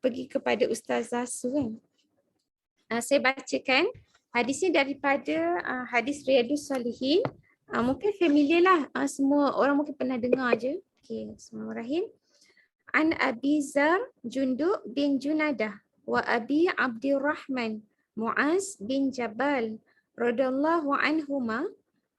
pergi kepada Ustazah Su kan. Saya bacakan hadisnya daripada hadis Riyadus Salihin. Mungkin familiar lah, semua orang mungkin pernah dengar je. Okay, Bismillahirrahmanirrahim. An Abi Zar Jundub bin Junadah wa Abi Abdurrahman Muaz bin Jabal radhiyallahu anhuma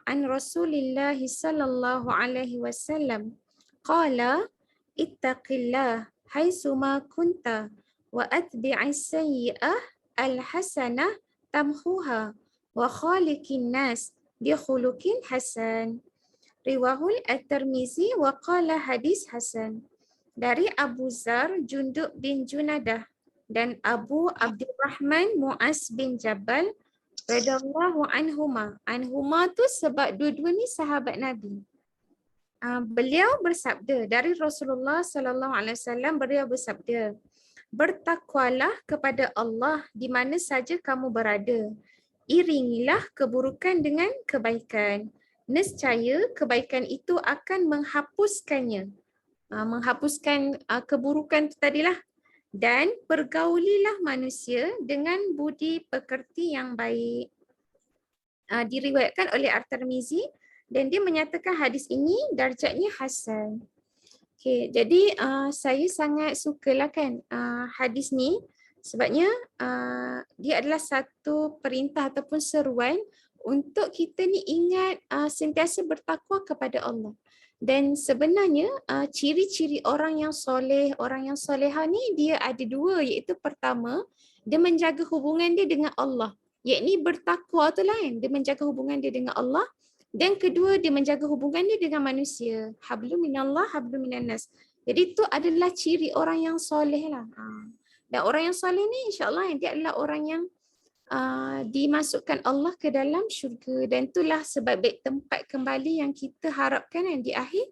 an Rasulillah sallallahu alaihi wasallam qala ittaqillah haitsuma kunta wa atbi'is sayyi'ah al-hasanah tamhuha wa khaliqin nas bi khuluqin hasan. Riwahul At-Tirmizi wa qala hadis hasan. Dari Abu Zar Jundub bin Junadah dan Abu Abdurrahman Muaz bin Jabal radhiyallahu anhuma. Anhuma tu sebab dua-dua ni sahabat Nabi. Beliau bersabda dari Rasulullah sallallahu alaihi wasallam, beliau bersabda, bertakwalah kepada Allah di mana saja kamu berada. Iringilah keburukan dengan kebaikan. Nescaya kebaikan itu akan menghapuskannya. Menghapuskan keburukan itu tadilah. Dan pergaulilah manusia dengan budi pekerti yang baik. Diriwayatkan oleh At-Tirmizi dan dia menyatakan hadis ini darjatnya hasan. Okay, jadi saya sangat sukalah kan hadis ni sebabnya dia adalah satu perintah ataupun seruan untuk kita ni ingat sentiasa bertakwa kepada Allah. Dan sebenarnya ciri-ciri orang yang soleh, orang yang solehah ni dia ada dua, iaitu pertama, dia menjaga hubungan dia dengan Allah. Iaitu bertakwa tu lah kan, dia menjaga hubungan dia dengan Allah. Dan kedua, dia menjaga hubungan dia dengan manusia. Hablum minallah, hablum minannas. Jadi itu adalah ciri orang yang soleh lah. Dan orang yang soleh ni insyaAllah dia adalah orang yang dimasukkan Allah ke dalam syurga, dan itulah sebab baik tempat kembali yang kita harapkan di akhir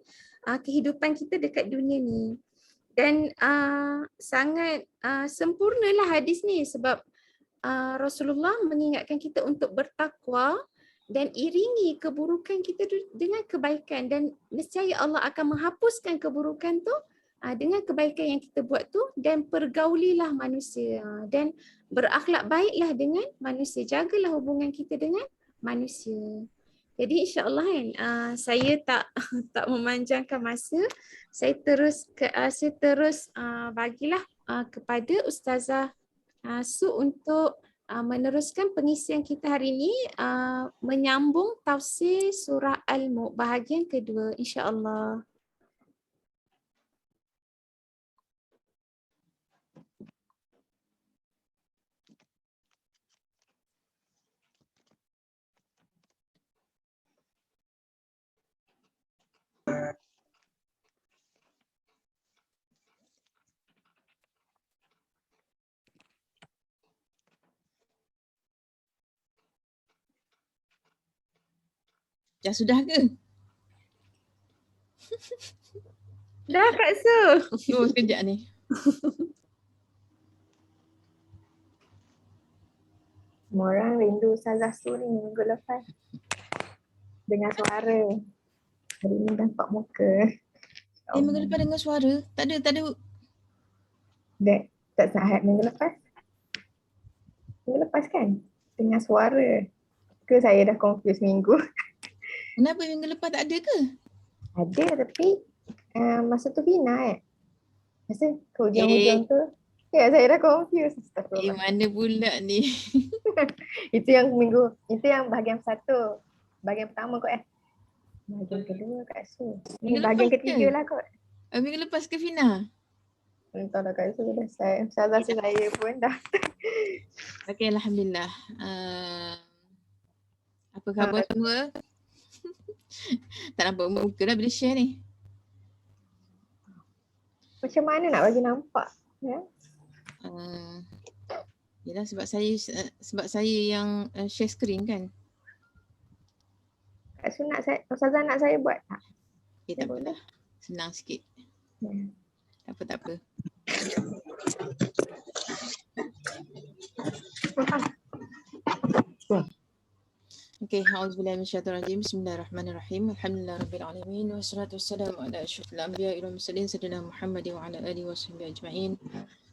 kehidupan kita dekat dunia ni. Dan sangat sempurnalah hadis ni sebab Rasulullah mengingatkan kita untuk bertakwa dan iringi keburukan kita dengan kebaikan, dan nescaya Allah akan menghapuskan keburukan tu dengan kebaikan yang kita buat tu, dan pergaulilah manusia dan berakhlak baiklah dengan manusia, jagalah hubungan kita dengan manusia. Jadi insya-Allah kan saya tak memanjangkan masa, saya terus bagilah kepada Ustazah Su untuk meneruskan pengisian kita hari ini, menyambung tafsir surah Al-Mulk bahagian kedua insya-Allah. Dah sudah ke? Dah Kak Su. Oh, sekejap ni. Semua orang rindu Ustazah Su ni minggu lepas. Dengar suara. Hari ni nampak muka. Minggu lepas dengar suara? Tak ada. Tak sahat minggu lepas. Minggu lepas kan? Dengar suara. Ke saya dah confuse minggu. Kenapa minggu lepas tak ada ke? Ada tapi masa tu Fina masa ke hujung-hujung tu. Ya, saya dah confuse. Mana pula ni? Itu yang bahagian satu. Bahagian pertama kot Bahagian kedua Kak Su. Ini bahagian ketiga lah kot. Minggu lepas ke Fina? Entahlah Kak Su dah saya pun dah. Okey, Alhamdulillah. Apa khabar semua? Tak nampak muka dah bila share ni. Macam mana nak bagi nampak? Ya? Yelah sebab saya yang share screen kan. Kak Su Ustazah nak saya buat tak? Okay, tak apalah. Senang sikit. Tak apa. Okay. Okey, auzubillahi minasyaitonir rajim. Bismillahirrahmanirrahim. Alhamdulillahirabbil alamin wassalatu wassalamu ala asyrofil anbiya'i wal mursalin sayyidina Muhammad wa ala alihi washabbihi ajma'in.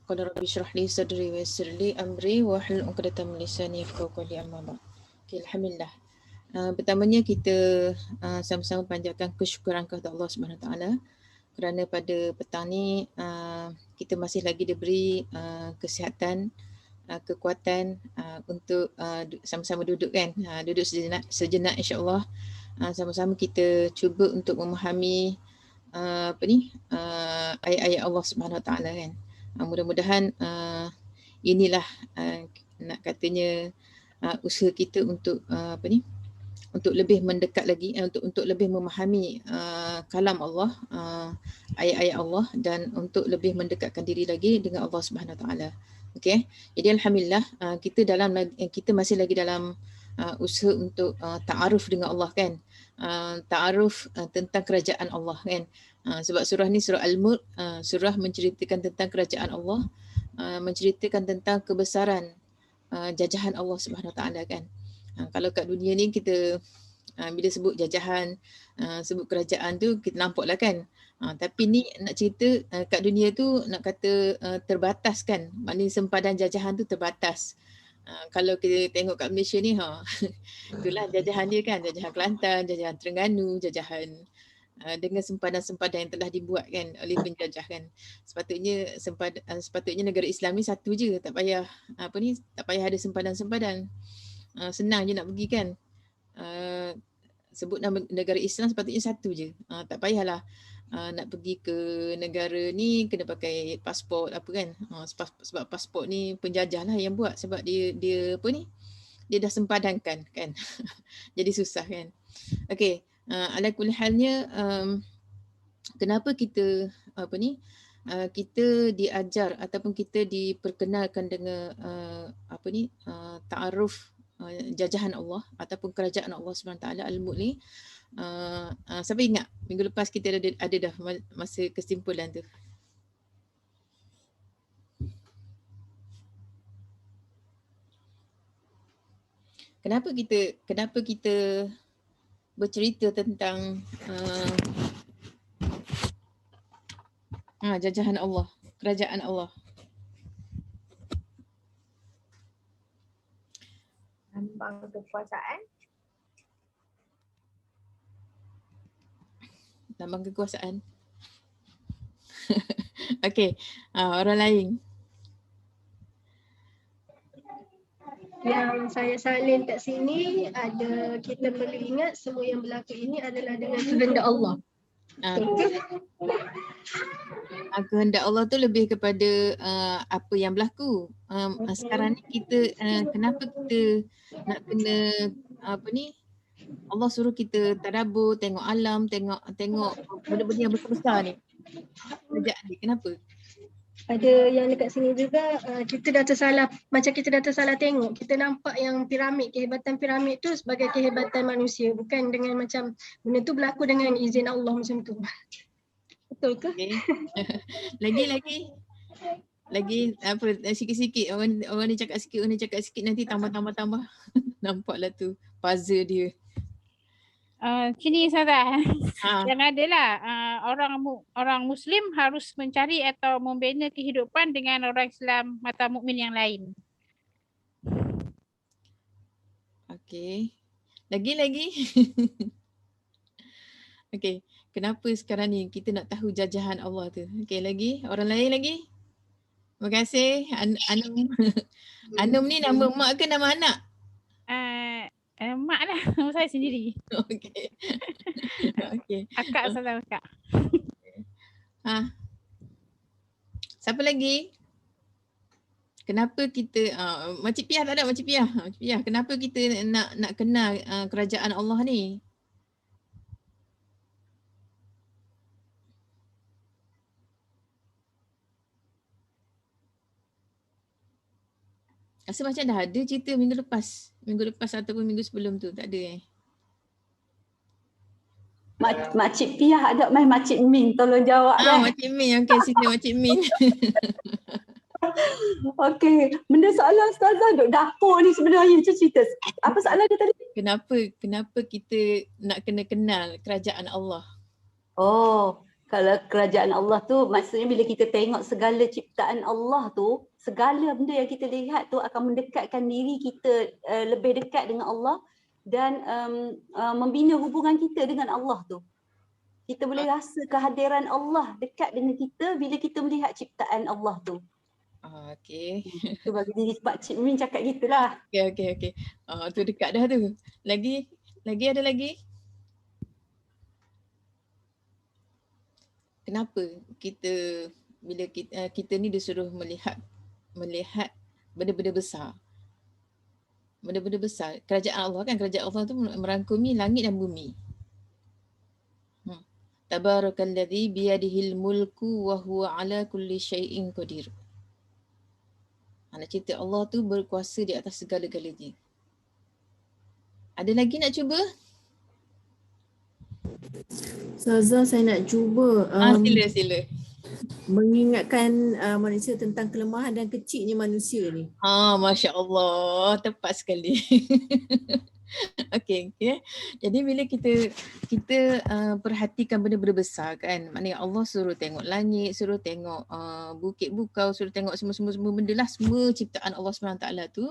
Qala rabbi shrah li sadri wa yassir li amri wa hlul 'uqdatam min lisani yafqahu qawli amma ba'd. Okey, alhamdulillah. Pertamanya kita sama-sama panjatkan kesyukuran kepada Allah Subhanahu Wa Taala kerana pada petang ni kita masih lagi diberi kesihatan, kekuatan untuk sama-sama duduk kan, duduk sejenak insya-Allah, sama-sama kita cuba untuk memahami ayat-ayat Allah Subhanahu Wa Taala kan. Mudah-mudahan inilah nak katanya usaha kita untuk untuk lebih mendekat lagi, untuk lebih memahami kalam Allah, ayat-ayat Allah, dan untuk lebih mendekatkan diri lagi dengan Allah Subhanahu Wa Taala. Okey, jadi alhamdulillah kita masih lagi dalam usaha untuk ta'aruf dengan Allah kan, ta'aruf tentang kerajaan Allah kan. Sebab surah ni surah Al-Mulk, surah menceritakan tentang kerajaan Allah, menceritakan tentang kebesaran jajahan Allah Subhanahu Wa Taala kan. Kalau kat dunia ni kita bila sebut jajahan, sebut kerajaan tu kita nampaklah kan. Tapi ni nak cerita kat dunia tu nak kata terbatas kan. Maknanya sempadan jajahan tu terbatas. Kalau kita tengok kat Malaysia ni itulah jajahan dia kan, jajahan Kelantan, jajahan Terengganu, jajahan dengan sempadan-sempadan yang telah dibuat kan oleh penjajah kan. Sepatutnya negara Islam ni satu je, tak payah tak payah ada sempadan-sempadan. Senang je nak pergi kan. Sebut nama negara Islam sepatutnya satu je. Tak payahlah nak pergi ke negara ni kena pakai pasport apa kan. Sebab pasport ni penjajah lah yang buat, sebab dia dia dah sempadankan kan. Jadi susah kan. Okey, ala kulli halnya kenapa kita kita diajar ataupun kita diperkenalkan dengan ta'aruf jajahan Allah ataupun kerajaan Allah SWT Al-Mulk ni. Siapa ingat minggu lepas kita ada dah masa kesimpulan tu? Kenapa kita bercerita tentang jajahan Allah, kerajaan Allah? Lambang kekuasaan. Lambang kekuasaan. Okey, orang lain. Yang saya salin kat sini ada, kita perlu ingat semua yang berlaku ini adalah dengan kehendak Allah. Kehendak Allah tu lebih kepada apa yang berlaku. Sekarang ni kita kenapa kita nak kena Allah suruh kita tadabbur, tengok alam, tengok benda-benda yang besar-besar ni. Kerajaan ni kenapa? Ada yang dekat sini juga kita dah tersalah tengok. Kita nampak yang kehebatan piramid tu sebagai kehebatan manusia, bukan dengan macam benda tu berlaku dengan izin Allah macam tu. Betul ke? Okay. lagi apa sikit-sikit orang ni cakap sikit, orang ni cakap sikit, nanti tambah. Nampaklah tu puzzle dia. Sini Ustazah. Yang adalah orang Muslim harus mencari atau membina kehidupan dengan orang Islam mata mukmin yang lain. Okey. Lagi. Okey. Kenapa sekarang ni kita nak tahu jajahan Allah tu? Okey, lagi? Orang lain lagi? Terima kasih. Anum. Anum ni nama mak ke nama anak? Mak lah, nama saya sendiri. Okey. Akak salah akak. Siapa lagi? Kenapa kita Makcik Piah tak ada? Makcik Piah. Kenapa kita nak kenal kerajaan Allah ni? Rasa macam dah ada cerita minggu lepas ataupun minggu sebelum tu, tak ada Makcik Piah ada main Makcik Min, tolong jawab dah. Makcik Min, okey sini Makcik Min. Okey, benda soalan Ustazah duk dapur ni sebenarnya, cerita. Apa soalan dia tadi? Kenapa kita nak kena kenal kerajaan Allah? Oh, kalau kerajaan Allah tu maksudnya bila kita tengok segala ciptaan Allah tu, segala benda yang kita lihat tu akan mendekatkan diri kita lebih dekat dengan Allah dan membina hubungan kita dengan Allah tu. Kita boleh rasa kehadiran Allah dekat dengan kita bila kita melihat ciptaan Allah tu. Okey. Tu bagi diri Pak Cik Min cakap gitulah. Okey. Tu dekat dah tu. Lagi ada lagi? Kenapa kita bila kita ni disuruh melihat benda-benda besar. Benda-benda besar. Kerajaan Allah kan, kerajaan Allah tu merangkumi langit dan bumi. Tabarakalladzi biyadihil mulku wa huwa ala kulli syai'in qadir. Nak cerita Allah tu berkuasa di atas segala-galanya. Ada lagi nak cuba? Ustazah, saya nak cuba Sila. mengingatkan manusia tentang kelemahan dan kecilnya manusia ni. Masya Allah, tepat sekali. Okey. Jadi bila kita perhatikan benda-benda besar kan, maknanya Allah suruh tengok langit, suruh tengok bukit bukau, suruh tengok semua benda lah, semua ciptaan Allah SWT tu,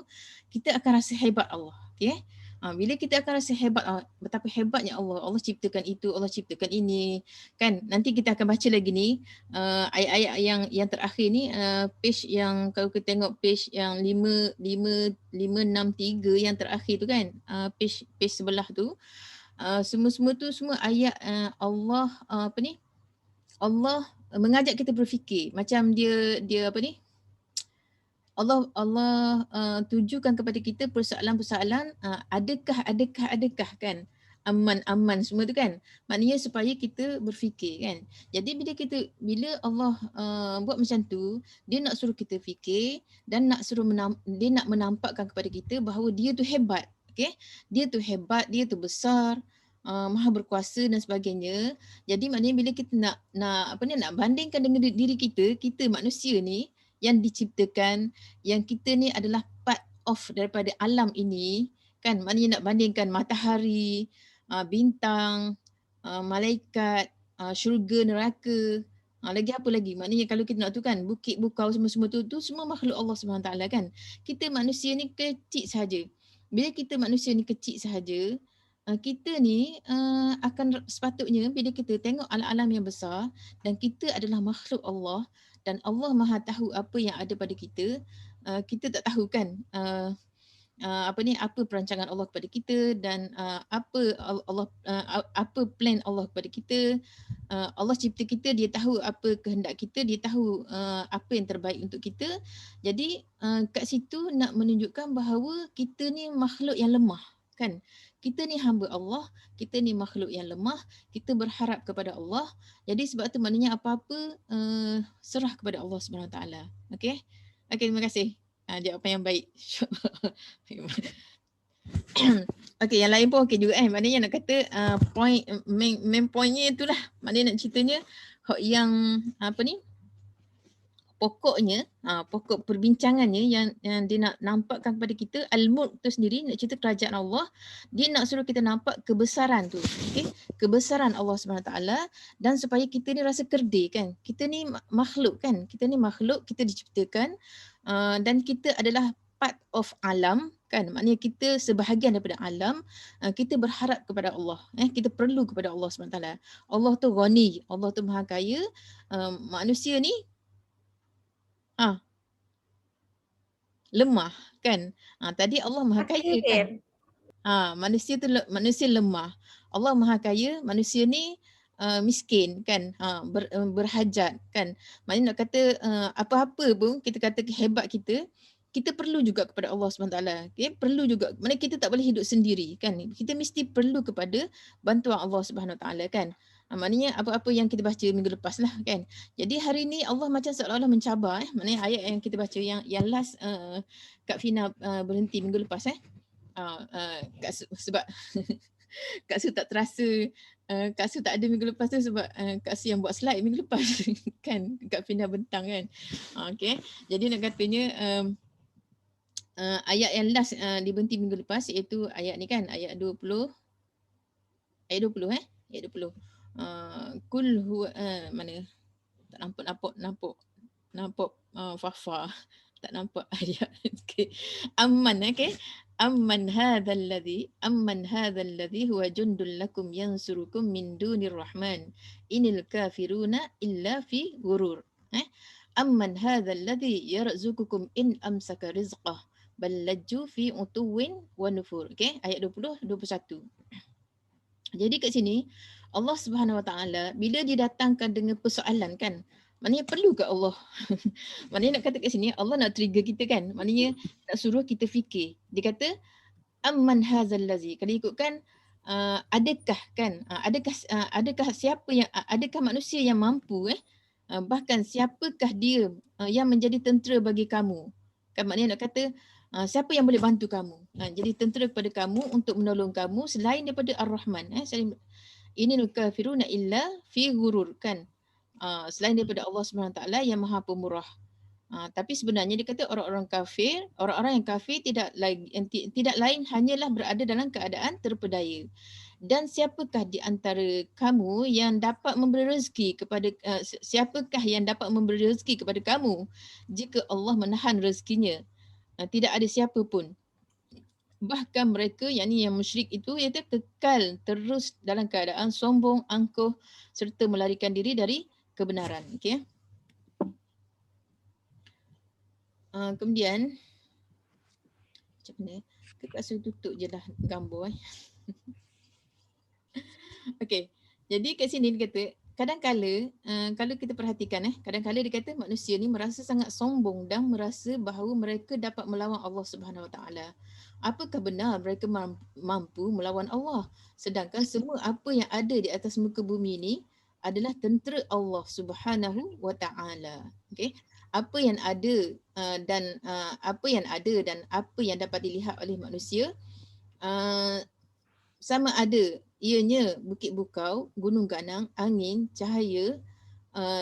kita akan rasa hebat Allah. Okey. Bila kita akan rasa hebat, betapa hebatnya Allah ciptakan itu, Allah ciptakan ini, kan? Nanti kita akan baca lagi ni ayat-ayat yang terakhir ni, page yang kalau kita tengok page yang 563 yang terakhir tu kan, page sebelah tu, semua tu semua ayat Allah Allah mengajak kita berfikir, macam dia apa ni? Allah tujukan kepada kita persoalan-persoalan adakah kan, aman semua tu kan, maknanya supaya kita berfikir kan. Jadi bila Allah buat macam tu, dia nak suruh kita fikir dan dia nak menampakkan kepada kita bahawa dia tu hebat. Okay? Dia tu hebat, dia tu besar, maha berkuasa dan sebagainya. Jadi maknanya bila kita nak bandingkan dengan diri kita manusia ni yang diciptakan, yang kita ni adalah part of daripada alam ini kan, maknanya nak bandingkan matahari, bintang, malaikat, syurga, neraka, lagi apa lagi, maknanya kalau kita nak tu kan, bukit bukau semua tu semua makhluk Allah SWT kan. Kita manusia ni kecil sahaja. Bila kita manusia ni kecil sahaja, kita ni akan sepatutnya bila kita tengok alam-alam yang besar dan kita adalah makhluk Allah dan Allah Maha tahu apa yang ada pada kita, kita tak tahu kan apa perancangan Allah kepada kita dan apa plan Allah kepada kita. Allah cipta kita, dia tahu apa kehendak kita, dia tahu apa yang terbaik untuk kita. Jadi kat situ nak menunjukkan bahawa kita ni makhluk yang lemah kan. Kita ni hamba Allah, kita ni makhluk yang lemah, kita berharap kepada Allah. Jadi sebab tu maknanya apa-apa serah kepada Allah SWT. Okey? Okey, terima kasih. Jawapan yang baik. Okey, yang lain pun okey juga maknanya nak kata main pointnya itulah. Maknanya nak ceritanya yang pokoknya, pokok perbincangannya yang dia nak nampakkan kepada kita, Al-Mulk tu sendiri, nak cerita kerajaan Allah, dia nak suruh kita nampak kebesaran tu, okay? Kebesaran Allah SWT, dan supaya kita ni rasa kerdil kan, kita ni makhluk kan, kita diciptakan dan kita adalah part of alam kan, maknanya kita sebahagian daripada alam, kita berharap kepada Allah, kita perlu kepada Allah SWT. Allah tu Ghani, Allah tu Maha Kaya, manusia ni lemah kan. Tadi Allah Maha Kaya kan. Manusia lemah. Allah Maha Kaya, manusia ni miskin kan. Berhajat kan. Maknanya nak kata apa-apa pun kita kata hebat kita perlu juga kepada Allah SWT. Okay? Perlu juga. Maknanya kita tak boleh hidup sendiri kan. Kita mesti perlu kepada bantuan Allah SWT kan. Maknanya apa-apa yang kita baca minggu lepas lah kan. Jadi hari ni Allah macam seolah-olah mencabar maknanya ayat yang kita baca yang last Kak Fina berhenti minggu lepas sebab Kak Su tak terasa, Kak Su tak ada minggu lepas tu sebab Kak Su yang buat slide minggu lepas kan, Kak Fina bentang kan. Okay. Jadi nak katanya ayat yang last diberhenti minggu lepas iaitu ayat ni kan, ayat 20. Ayat 20 ayat 20. Kul huwa mana? Tak nampak Fafa. Tak nampak ayat. Okay. Amman Amman hadzal ladzi huwa jundul lakum yansurukum min dunir rahman inil kafiruna illa fi ghurur. Amman hadzal ladzi yarzuqukum in amsaka rizqah bal lajju fi utuwin wa nufur. Okey, ayat 20 21. Jadi kat sini Allah Subhanahu Wa Taala bila didatangkan dengan persoalan kan, maknanya perlu ke Allah? Maknanya nak kata kat sini Allah nak trigger kita kan, maknanya nak suruh kita fikir. Dia kata amman hadzal ladzi, kalau ikutkan adakah kan, adakah siapa yang, adakah manusia yang mampu bahkan siapakah dia yang menjadi tentera bagi kamu, kan maknanya nak kata siapa yang boleh bantu kamu, jadi tentera kepada kamu untuk menolong kamu selain daripada Ar-Rahman. Inil kafiruna illa fi ghurur kan, selain daripada Allah SWT yang Maha Pemurah. Tapi sebenarnya dia kata orang-orang yang kafir tidak lain hanyalah berada dalam keadaan terpedaya. Dan siapakah di antara kamu yang dapat memberi rezeki kepada siapakah yang dapat memberi rezeki kepada kamu jika Allah menahan rezekinya? Tidak ada siapa pun. Bahkan mereka yang musyrik itu iaitu kekal terus dalam keadaan sombong, angkuh serta melarikan diri dari kebenaran. Okey. Kemudian macam mana? Kak suruh tutup je lah gambar. Okey. Jadi kat sini dia kata kadang-kala kalau kita perhatikan kadang-kala dia kata manusia ni merasa sangat sombong dan merasa bahawa mereka dapat melawan Allah Subhanahu Wa Taala. Apakah benar mereka mampu melawan Allah? Sedangkan semua apa yang ada di atas muka bumi ni adalah tentera Allah Subhanahu Wa Taala. Okey. Apa yang ada dan apa yang dapat dilihat oleh manusia sama ada ianya bukit bukau, gunung ganang, angin, cahaya,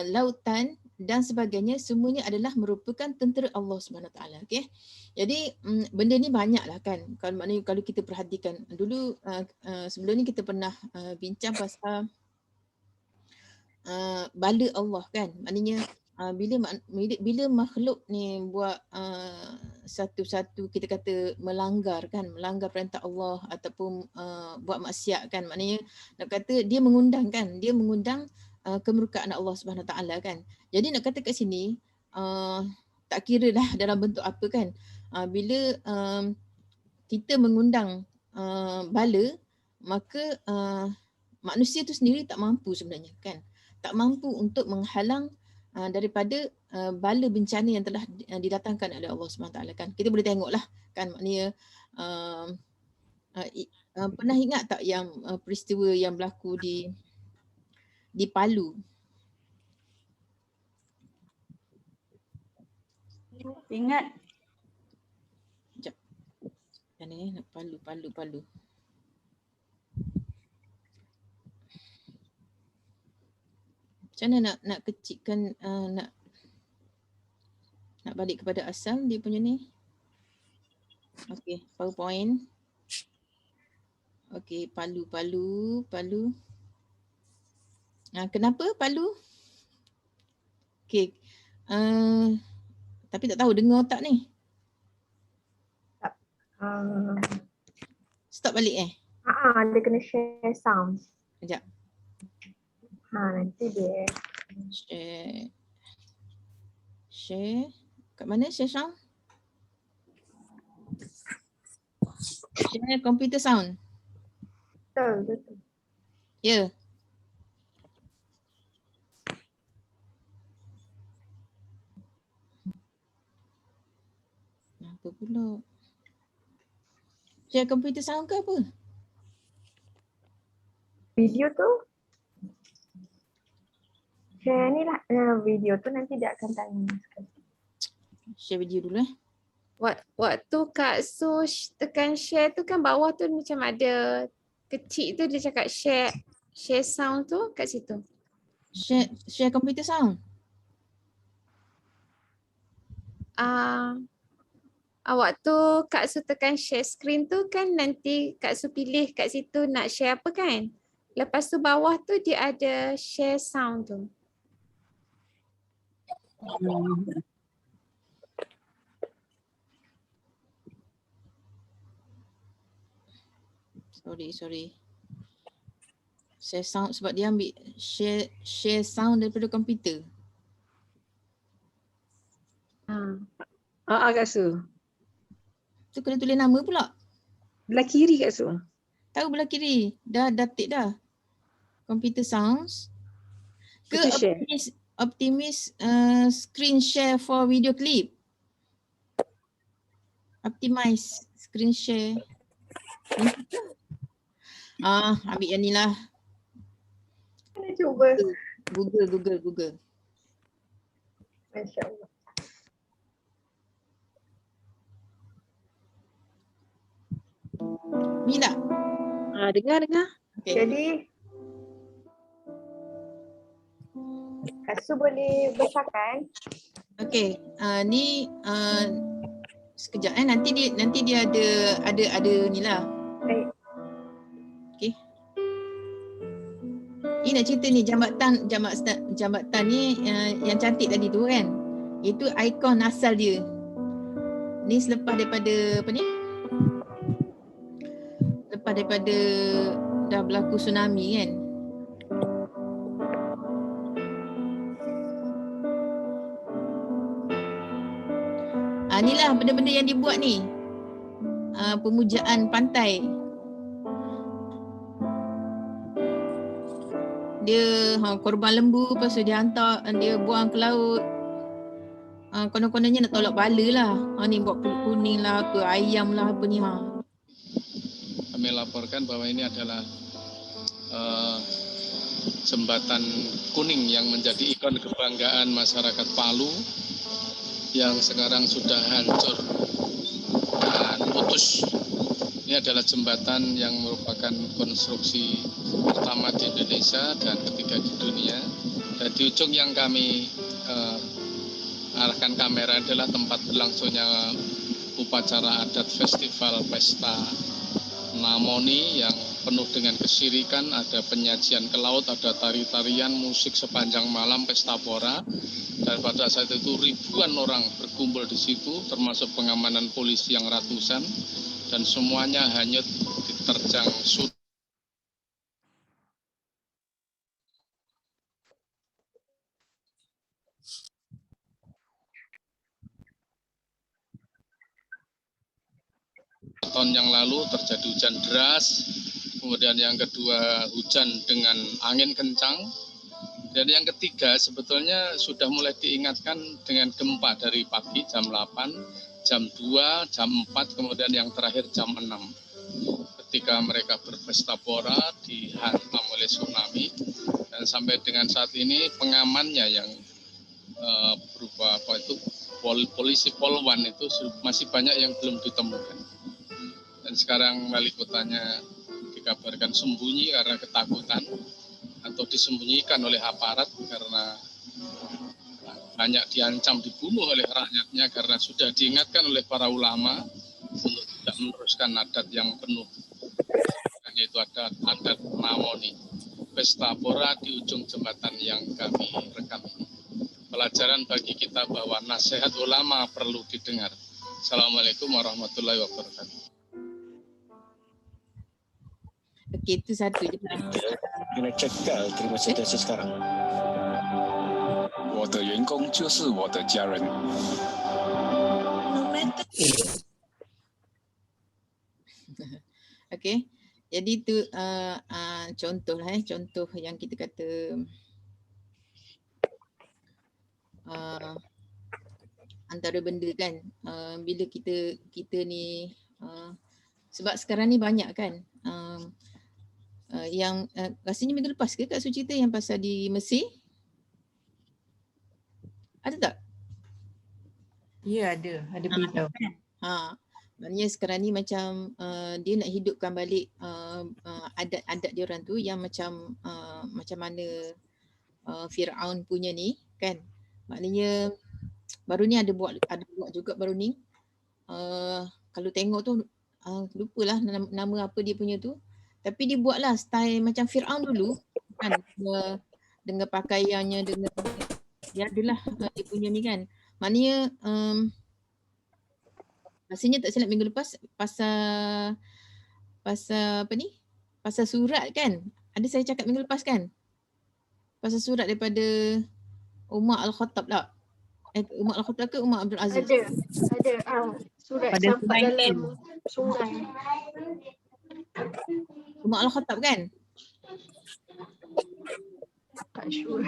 lautan dan sebagainya, semuanya adalah merupakan tentera Allah SWT. Okay? Jadi benda ni banyaklah kan. Kalau kita perhatikan dulu sebelum ni kita pernah bincang pasal bala Allah kan. Maknanya bila makhluk ni buat satu-satu kita kata melanggar perintah Allah ataupun buat maksiat kan, maknanya nak kata dia mengundang kemurkaan Allah Subhanahu Taala kan. Jadi nak kata kat sini tak kira lah dalam bentuk apa kan, bila kita mengundang bala, maka manusia tu sendiri tak mampu sebenarnya kan, tak mampu untuk menghalang daripada bala bencana yang telah didatangkan oleh Allah SWT kan. Kita boleh tengoklah kan, maknanya pernah ingat tak yang peristiwa yang berlaku di Palu? Ingat. Sekejap. Mana nak Palu. Macam mana nak kecilkan, nak balik kepada asal dia punya ni. Okey, PowerPoint. Okey, Palu. Kenapa Palu? Okey. Tapi tak tahu dengar tak ni? Stop balik Dia kena share sound. Sekejap. Nanti dia share. Kat mana share sound? Share computer sound. Betul. Ya. Apa pula? Share computer sound ke apa? Video tu share ni lah, video tu nanti dia akan tanya. Share video dulu Waktu Kak Su tekan share tu kan bawah tu macam ada kecil tu, dia cakap share sound tu kat situ. Share computer sound. waktu Kak Su tekan share screen tu kan nanti Kak Su pilih kat situ nak share apa kan. Lepas tu bawah tu dia ada share sound tu. Sorry. Share sound sebab dia ambil share sound daripada komputer. Kak Su. Tu kena tulis nama pula. Belah kiri Kak Su. Tahu belah kiri. Dah tick dah. Computer sounds. Ke Optimus screen share for video clip. Optimize screen share. Ambil yang ni lah. Mana cuba. Google. Masya Allah. Ni tak? Dengar. Okay. Jadi Kak Su boleh besarkan. Okay. Ni sekejap nanti dia ada ni lah. Baik. Okay. Ini nak cerita ni jambatan ni yang cantik tadi tu kan. Itu ikon asal dia. Ni selepas daripada apa ni? Lepas daripada dah berlaku tsunami kan. Inilah benda-benda yang dibuat ni. Pemujaan pantai. Dia korban lembu, lepas tu dia hantar, dia buang ke laut. Konon-kononnya nak tolak bala lah. Ni buat kulit kuning lah, apa ayam lah, apa ni. Kami laporkan bahwa ini adalah jembatan kuning yang menjadi ikon kebanggaan masyarakat Palu yang sekarang sudah hancur dan putus. Ini adalah jembatan yang merupakan konstruksi pertama di Indonesia dan ketiga di dunia. Dan di ujung yang kami arahkan kamera adalah tempat berlangsungnya upacara adat festival pesta Namoni yang penuh dengan kesyirikan, ada penyajian ke laut, ada tari-tarian, musik sepanjang malam, pesta pora. Dan pada saat itu ribuan orang berkumpul di situ, termasuk pengamanan polisi yang ratusan, dan semuanya hanyut diterjang tsunami. Tahun yang lalu terjadi hujan deras, kemudian yang kedua hujan dengan angin kencang, dan yang ketiga sebetulnya sudah mulai diingatkan dengan gempa dari pagi jam 8, jam 2, jam 4, kemudian yang terakhir jam 6. Ketika mereka berpesta pora dihantam oleh tsunami, dan sampai dengan saat ini pengamannya yang berupa apa itu polisi Polwan itu masih banyak yang belum ditemukan. Dan sekarang wali kotanya dikabarkan sembunyi karena ketakutan atau disembunyikan oleh aparat karena banyak diancam dibunuh oleh rakyatnya karena sudah diingatkan oleh para ulama untuk tidak meneruskan adat yang penuh, yaitu adat Namoni, pesta pora di ujung jembatan yang kami rekam ini. Pelajaran bagi kita bahwa nasihat ulama perlu didengar. Assalamualaikum warahmatullahi wabarakatuh. Okey, itu satu je. Kena cekal terima situasi sekarang. 我的员工就是我的家人。 Okey. Jadi tu contoh lah contoh yang kita kata antara benda kan bila kita ni sebab sekarang ni banyak kan yang rasanya minggu lepas ke Kak Su cerita yang pasal di Mesir? Ada tak? Ya, ada beritahu. Maknanya sekarang ni macam dia nak hidupkan balik adat-adat dia orang tu yang macam mana Firaun punya ni kan. Maknanya baru ni ada buat juga baru ni kalau tengok tu lupalah nama apa dia punya tu. Tapi dia buatlah style macam Fir'aun dulu kan. Dengan pakaiannya, dengan dia adalah dia punya ni kan. Maknanya rasanya tak silap minggu lepas pasal apa ni? Pasal surat kan. Ada saya cakap minggu lepas kan? Pasal surat daripada Umar Al-Khattab tak? Umar Al-Khattab ke Umar Abdul Aziz? Ada. Surat pada sampai dalam sungai. Umar Al-Khattab kan? Tak sure.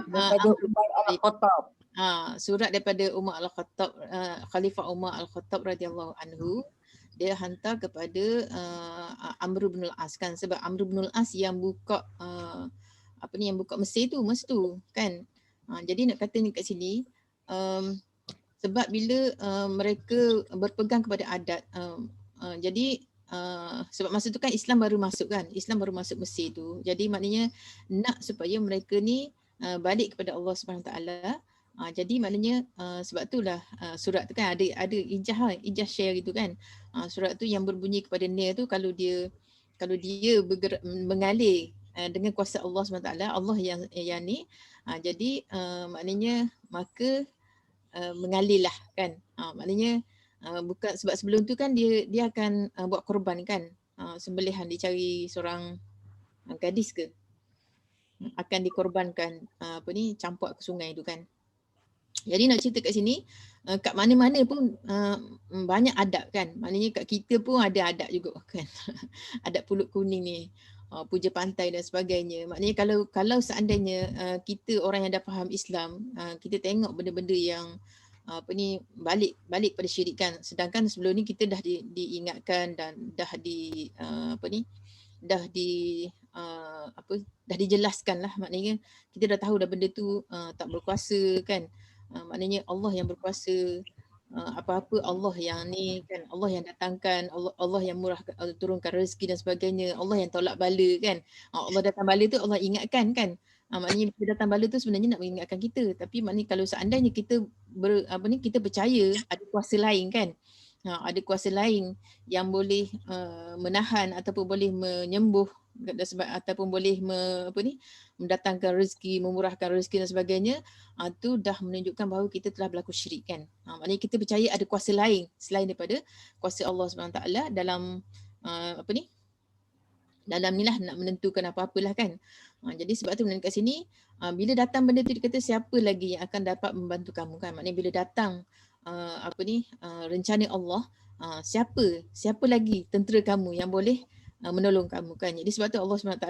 Daripada Umar Al-Khattab. Surat daripada Umar Al-Khattab, Khalifah Umar Al-Khattab radhiyallahu anhu, dia hantar kepada Amr bin Al-As kan, sebab Amr bin Al-As yang buka yang buka Mesir tu masa tu kan. Jadi nak kata ni kat sini sebab bila mereka berpegang kepada adat, jadi sebab masa tu kan Islam baru masuk kan, Islam baru masuk Mesir tu. Jadi maknanya nak supaya mereka ni balik kepada Allah Subhanahu Wa Taala. Jadi maknanya sebab itulah surat tu kan ada ijaz share gitu kan. Surat tu yang berbunyi kepada Nia tu kalau dia bergerak, mengalir dengan kuasa Allah SWT, Allah yang ni, jadi maknanya maka mengalirlah kan. Maknanya bukan sebab sebelum tu kan dia akan buat korban kan, sembelihan, dicari seorang gadis ke akan dikorbankan campak ke sungai tu kan. Jadi nak cerita kat sini, kat mana-mana pun banyak adab kan. Maknanya kat kita pun ada adab juga kan. Adab pulut kuning ni, puja pantai dan sebagainya. Maknanya kalau seandainya kita orang yang dah faham Islam, kita tengok benda-benda yang balik pada syirik kan. Sedangkan sebelum ni kita dah diingatkan dan dah dijelaskan lah. Maknanya kita dah tahu dah benda tu tak berkuasa kan. Maknanya Allah yang berkuasa, apa-apa Allah yang ni kan, Allah yang datangkan, Allah yang turunkan rezeki dan sebagainya, Allah yang tolak bala kan. Allah datang bala tu Allah ingatkan kan. Maknanya bila datang bala tu sebenarnya nak mengingatkan kita, tapi maknanya kalau seandainya kita kita percaya ada kuasa lain kan. Ada kuasa lain yang boleh menahan ataupun boleh menyembuh ataupun boleh mendatangkan rezeki, memurahkan rezeki dan sebagainya, tu dah menunjukkan bahawa kita telah berlaku syirik kan. Maknanya kita percaya ada kuasa lain selain daripada kuasa Allah SWT dalam dalam ni lah nak menentukan apa-apalah kan. Jadi sebab tu kat sini bila datang benda tu dia kata siapa lagi yang akan dapat membantu kamu kan. Maknanya bila datang rencana Allah, siapa lagi tentera kamu yang boleh menolong kamu kan. Jadi sebab tu Allah SWT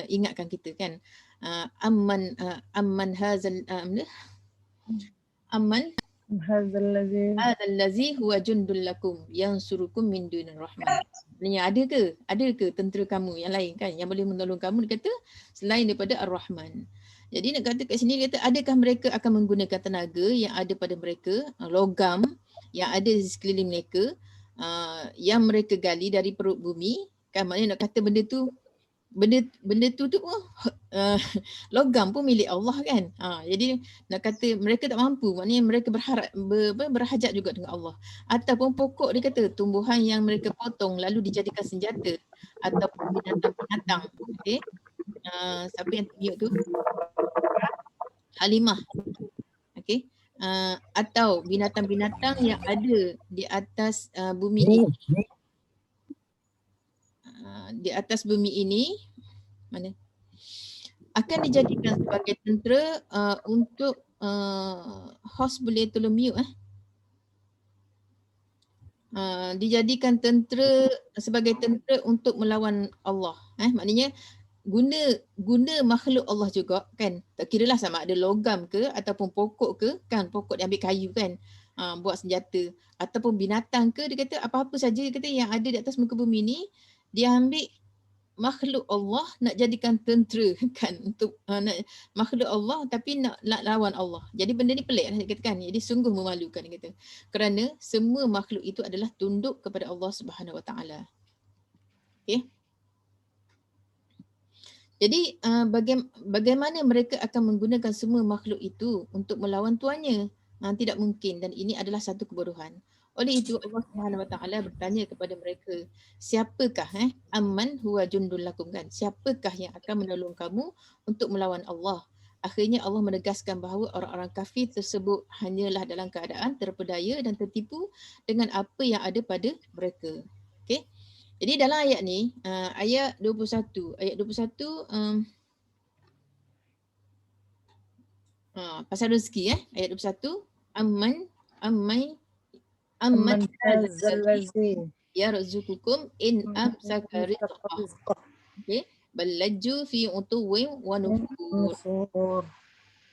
ingatkan kita kan, amman hazal hadzal huwa jundul lakum yansurukum min dunir rahman. Maksudnya ada ke tentera kamu yang lain kan yang boleh menolong kamu, dia kata selain daripada Ar-Rahman. Jadi nak kata kat sini dia kata adakah mereka akan menggunakan tenaga yang ada pada mereka, logam yang ada di sekeliling mereka, yang mereka gali dari perut bumi kan. Maknanya nak kata benda tu logam pun milik Allah kan. Jadi nak kata mereka tak mampu, maknanya mereka berhajat juga dengan Allah. Ataupun pokok dia kata tumbuhan yang mereka potong lalu dijadikan senjata, ataupun binatang-binatang. Okey. Siapa yang tunjuk tu? Halimah. Okey. Atau binatang-binatang yang ada di atas bumi ini. Di atas bumi ini mana akan dijadikan sebagai tentera untuk Hosbul Ptolemy dijadikan tentera sebagai tentera untuk melawan Allah. Maknanya guna makhluk Allah juga kan. Tak kiralah sama ada logam ke ataupun pokok ke kan, pokok dia ambil kayu kan, buat senjata, ataupun binatang ke, dia kata apa-apa saja dia kata yang ada di atas muka bumi ni, dia ambil makhluk Allah nak jadikan tentera kan, untuk nak makhluk Allah tapi nak lawan Allah. Jadi benda ni pelik lah dia kata kan. Jadi sungguh memalukan dia kata. Kerana semua makhluk itu adalah tunduk kepada Allah Subhanahu Wa Taala. Okey. Jadi bagaimana mereka akan menggunakan semua makhluk itu untuk melawan tuannya? Tidak mungkin dan ini adalah satu kebodohan. Oleh itu Allah Subhanahu Wa Taala bertanya kepada mereka, siapakah amman huwa jundul lakum kan? Siapakah yang akan menolong kamu untuk melawan Allah? Akhirnya Allah menegaskan bahawa orang-orang kafir tersebut hanyalah dalam keadaan terpedaya dan tertipu dengan apa yang ada pada mereka. Okey. Jadi dalam ayat ni, ayat 21, pasal rezeki ayat 21, amman Allazi yarzuqukum in amsaka rizqah. Okey, balajju fi utuwin wa nufur.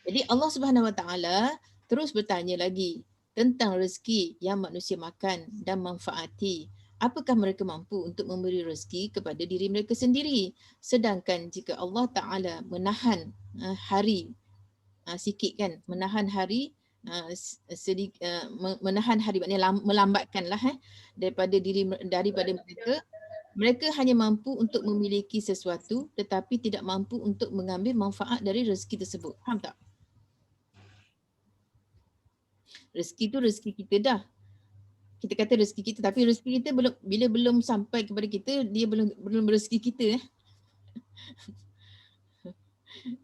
Jadi Allah Subhanahu Wa Taala terus bertanya lagi tentang rezeki yang manusia makan dan manfaati. Apakah mereka mampu untuk memberi rezeki kepada diri mereka sendiri? Sedangkan jika Allah Taala menahan hari sikit kan, menahan hari menahan hari maknanya melambatkanlah daripada mereka hanya mampu untuk memiliki sesuatu tetapi tidak mampu untuk mengambil manfaat dari rezeki tersebut. Faham tak? Rezeki tu rezeki kita dah. Kita kata rezeki kita tapi rezeki kita belum sampai kepada kita, dia belum rezeki kita.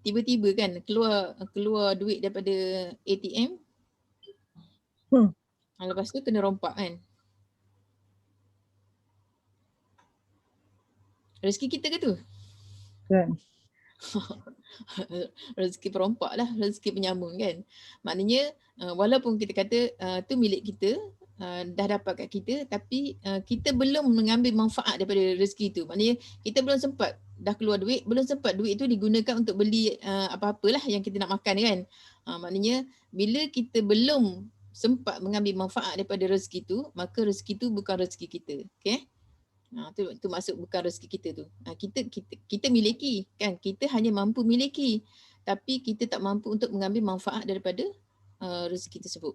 Tiba-tiba kan keluar duit daripada ATM. Lepas tu kena rompak kan. Rezeki kita ke tu? kan. Rezeki perompak lah, rezeki penyambung kan. Maknanya walaupun kita kata tu milik kita, dah dapat kat kita, tapi kita belum mengambil manfaat daripada rezeki tu. Maknanya kita belum sempat, dah keluar duit, belum sempat duit tu digunakan untuk beli apa-apalah yang kita nak makan kan. Maknanya bila kita belum sempat mengambil manfaat daripada rezeki tu, maka rezeki tu bukan rezeki kita. Okay? Tu maksud bukan rezeki kita tu. Kita miliki kan, kita hanya mampu miliki, tapi kita tak mampu untuk mengambil manfaat daripada rezeki tersebut.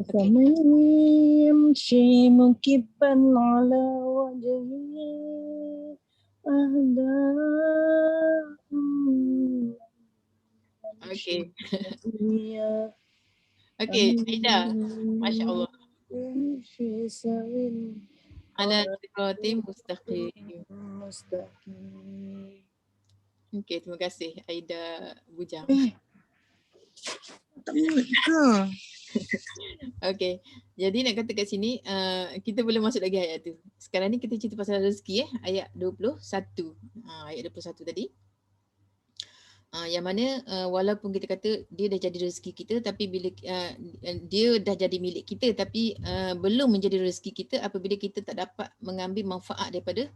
فمن يمشي مكبا على وجهه أهدى Okay. Okay, Aida. Masya Allah. Ala siratim mustaqim. Okay, terima kasih Aida Bujang. Okay, jadi nak kata kat sini kita boleh masuk lagi ayat tu. Sekarang ni kita cerita pasal rezeki ayat 21. Ayat 21 tadi. Yang mana walaupun kita kata dia dah jadi rezeki kita, tapi bila dia dah jadi milik kita tapi belum menjadi rezeki kita apabila kita tak dapat mengambil manfaat daripada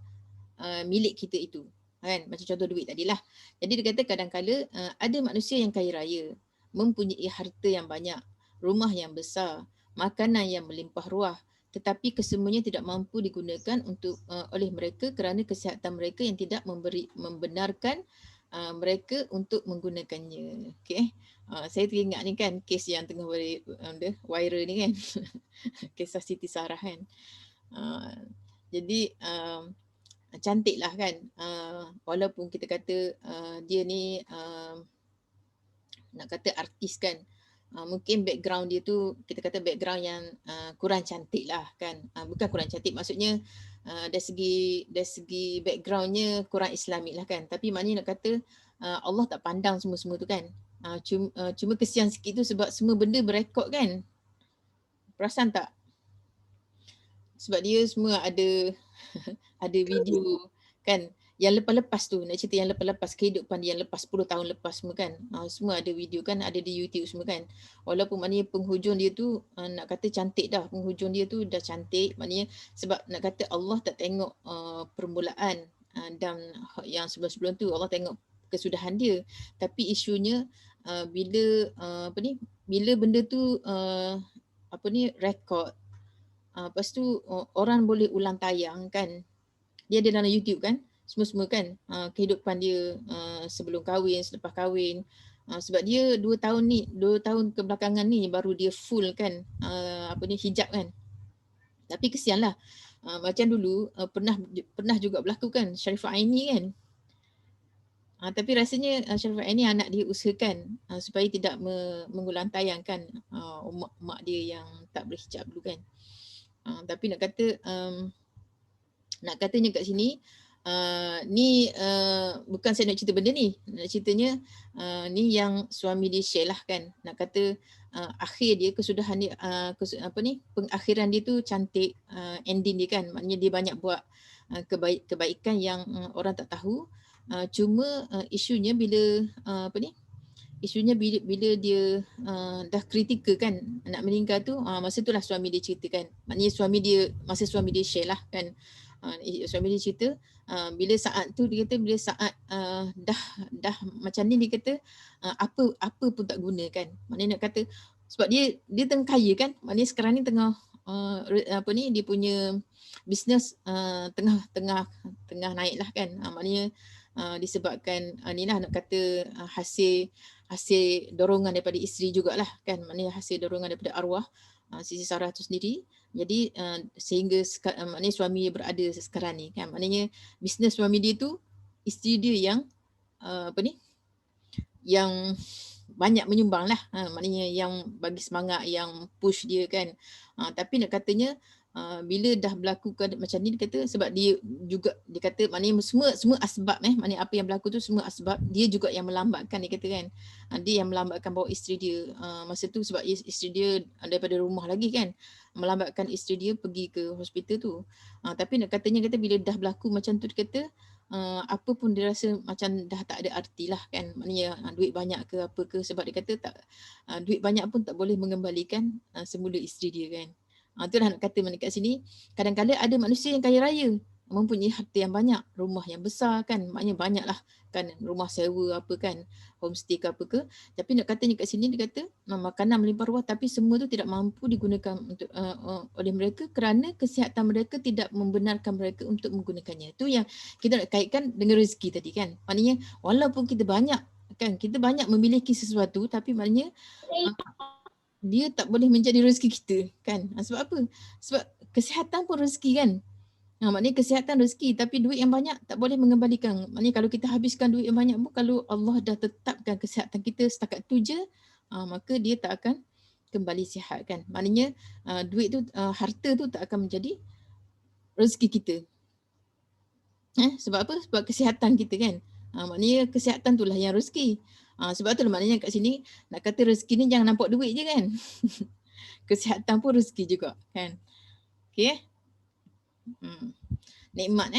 milik kita itu. Kan? Macam contoh duit tadilah. Jadi dia kata kadang-kala ada manusia yang kaya raya, mempunyai harta yang banyak, rumah yang besar, makanan yang melimpah ruah, tetapi kesemuanya tidak mampu digunakan untuk oleh mereka kerana kesihatan mereka yang tidak membenarkan mereka untuk menggunakannya. Okay. Saya teringat ni kan kes yang tengah viral ni kan. Kisah Siti Sarah kan. Jadi cantik lah kan. Walaupun kita kata dia ni nak kata artis kan, mungkin background dia tu kita kata background yang kurang cantik lah kan. Bukan kurang cantik, maksudnya dari segi backgroundnya kurang islamik lah kan. Tapi maknanya nak kata Allah tak pandang semua-semua tu kan. Cuma kesian sikit tu sebab semua benda berekod kan. Perasan tak? Sebab dia semua ada ada video kan. Yang lepas-lepas tu, nak cerita yang lepas-lepas, kehidupan dia yang lepas 10 tahun lepas semua kan. Semua ada video kan, ada di YouTube semua kan. Walaupun maknanya penghujung dia tu nak kata cantik dah. Penghujung dia tu dah cantik. Maknanya sebab nak kata Allah tak tengok permulaan dan yang sebelum-sebelum tu, Allah tengok kesudahan dia. Tapi isunya bila bila benda tu rekod, lepas tu orang boleh ulang tayang kan. Dia ada dalam YouTube kan. Semua-semua kan kehidupan dia sebelum kahwin, selepas kahwin. Sebab dia 2 tahun kebelakangan ni baru dia full kan hijab kan. Tapi kesianlah. Macam dulu pernah juga berlaku kan Sharifah Aini kan. Tapi rasanya Sharifah Aini anak dia usahakan supaya tidak menggulantayangkan mak dia yang tak berhijab dulu kan. Tapi nak katanya kat sini ni bukan saya nak cerita benda ni. Nak ceritanya ni yang suami dia share lah kan. Nak kata akhir dia, kesudahan dia, pengakhiran dia tu cantik, ending dia kan. Maknanya dia banyak buat kebaikan yang orang tak tahu. Cuma isunya bila isunya bila dia dah kritikal kan nak meninggal tu, masa tu lah suami dia ceritakan. Maknanya masa suami dia share lah kan. Suami dia cerita bila saat tu dia kata bila saat dah macam ni dia kata apa pun tak guna kan. Maknanya nak kata sebab dia tengah kaya kan. Maknanya sekarang ni tengah dia punya bisnes tengah naik lah kan. Maknanya disebabkan ni lah nak kata hasil dorongan daripada isteri jugalah kan. Maknanya hasil dorongan daripada arwah Siti Sarah tu sendiri. Jadi sehingga maknanya suami berada sekarang ni kan. Maknanya bisnes suami dia tu isteri dia yang yang banyak menyumbang lah. Maknanya yang bagi semangat, yang push dia kan. Tapi nak katanya bila dah berlaku macam ni dia kata sebab dia kata maknanya semua asbab maknanya apa yang berlaku tu semua asbab dia juga yang melambatkan dia kata kan. Dia yang melambatkan bawa isteri dia masa tu sebab isteri dia daripada rumah lagi kan, melambatkan isteri dia pergi ke hospital tu. Tapi nak katanya kata bila dah berlaku macam tu dia kata apa pun dia rasa macam dah tak ada arti lah kan. Maknanya duit banyak ke apa ke, sebab dia kata tak duit banyak pun tak boleh mengembalikan semula isteri dia kan. Itulah nak kata kat sini, kadang-kadang ada manusia yang kaya raya, mempunyai harta yang banyak, rumah yang besar kan, maknanya banyak lah kan, rumah sewa apa kan, homestay ke apa ke. Tapi nak katanya kat sini dia kata makanan melimpah ruah tapi semua tu tidak mampu digunakan untuk oleh mereka kerana kesihatan mereka tidak membenarkan mereka untuk menggunakannya. Itu yang kita nak kaitkan dengan rezeki tadi kan. Maknanya walaupun kita banyak kan, kita banyak memiliki sesuatu tapi maknanya dia tak boleh menjadi rezeki kita kan. Sebab apa? Sebab kesihatan pun rezeki kan. Maknanya kesihatan rezeki tapi duit yang banyak tak boleh mengembalikan. Maknanya kalau kita habiskan duit yang banyak pun, kalau Allah dah tetapkan kesihatan kita setakat tu je, maka dia tak akan kembali sihat kan. Maknanya duit tu, harta tu tak akan menjadi rezeki kita. Sebab apa? Sebab kesihatan kita kan. Maknanya kesihatan tu lah yang rezeki. Sebab tu maknanya kat sini nak kata rezeki ni jangan nampak duit je kan. Kesihatan pun rezeki juga kan. Okey. Nikmat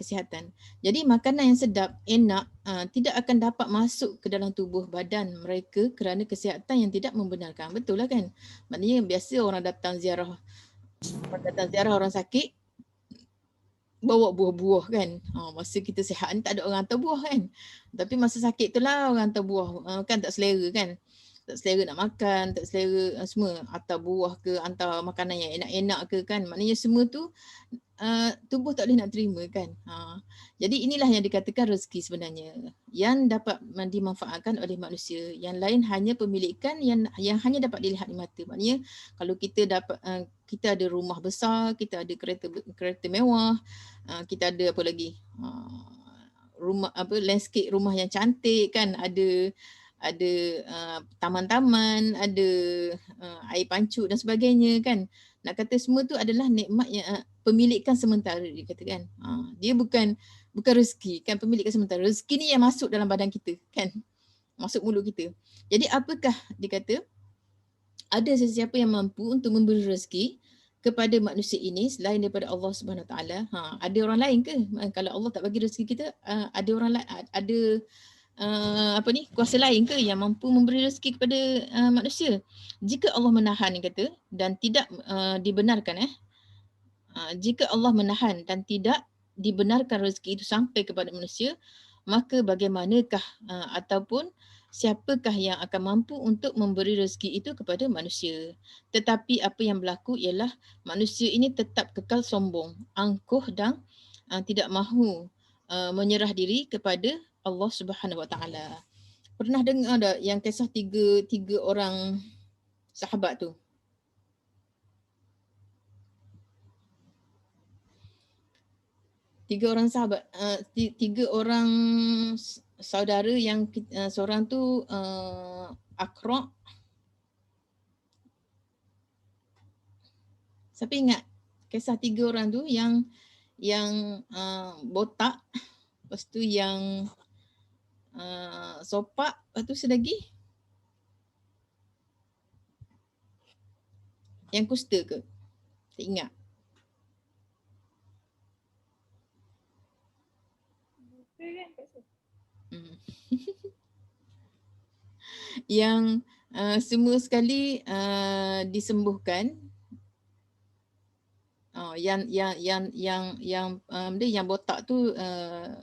kesihatan. Jadi makanan yang sedap, enak tidak akan dapat masuk ke dalam tubuh badan mereka kerana kesihatan yang tidak membenarkan. Betul lah kan. Maknanya biasa orang datang ziarah orang sakit bawa buah-buah kan. Masa kita sihat ni tak ada orang hantar buah kan. Tapi masa sakit tu lah orang hantar buah. Kan tak selera kan. Tak selera nak makan, tak selera semua. Hantar buah ke, hantar makanan yang enak-enak ke kan. Maknanya semua tu tubuh tak boleh nak terima kan. Jadi inilah yang dikatakan rezeki sebenarnya. Yang dapat dimanfaatkan oleh manusia. Yang lain hanya pemilikan yang hanya dapat dilihat di mata. Maknanya kalau kita dapat kita ada rumah besar, kita ada kereta mewah, kita ada apa lagi? Rumah landscape rumah yang cantik kan, ada taman-taman, ada air pancuk dan sebagainya kan. Nak kata semua tu adalah nikmat yang pemilikan sementara dia kata kan. Dia bukan rezeki kan, pemilikan sementara. Rezeki ni yang masuk dalam badan kita kan. Masuk mulut kita. Jadi apakah dia kata? Ada sesiapa yang mampu untuk memberi rezeki kepada manusia ini selain daripada Allah Subhanahu Wa Taala? Ada orang lain ke? Kalau Allah tak bagi rezeki kita, ada orang lain, ada kuasa lain ke yang mampu memberi rezeki kepada manusia? Jika Allah menahan kata dan tidak dibenarkan jika Allah menahan dan tidak dibenarkan rezeki itu sampai kepada manusia, maka bagaimanakah ataupun siapakah yang akan mampu untuk memberi rezeki itu kepada manusia? Tetapi apa yang berlaku ialah manusia ini tetap kekal sombong, angkuh dan tidak mahu menyerah diri kepada Allah Subhanahu Wa Taala. Pernah dengar tak yang kisah tiga orang sahabat tu? Tiga orang sahabat, tiga orang saudara yang seorang tu Aqra'. Siapa ingat kisah tiga orang tu yang botak, lepas tu yang sopak, lepas tu selagi yang kusta ke? Tak ingat. Yang semua sekali disembuhkan. Yang botak tu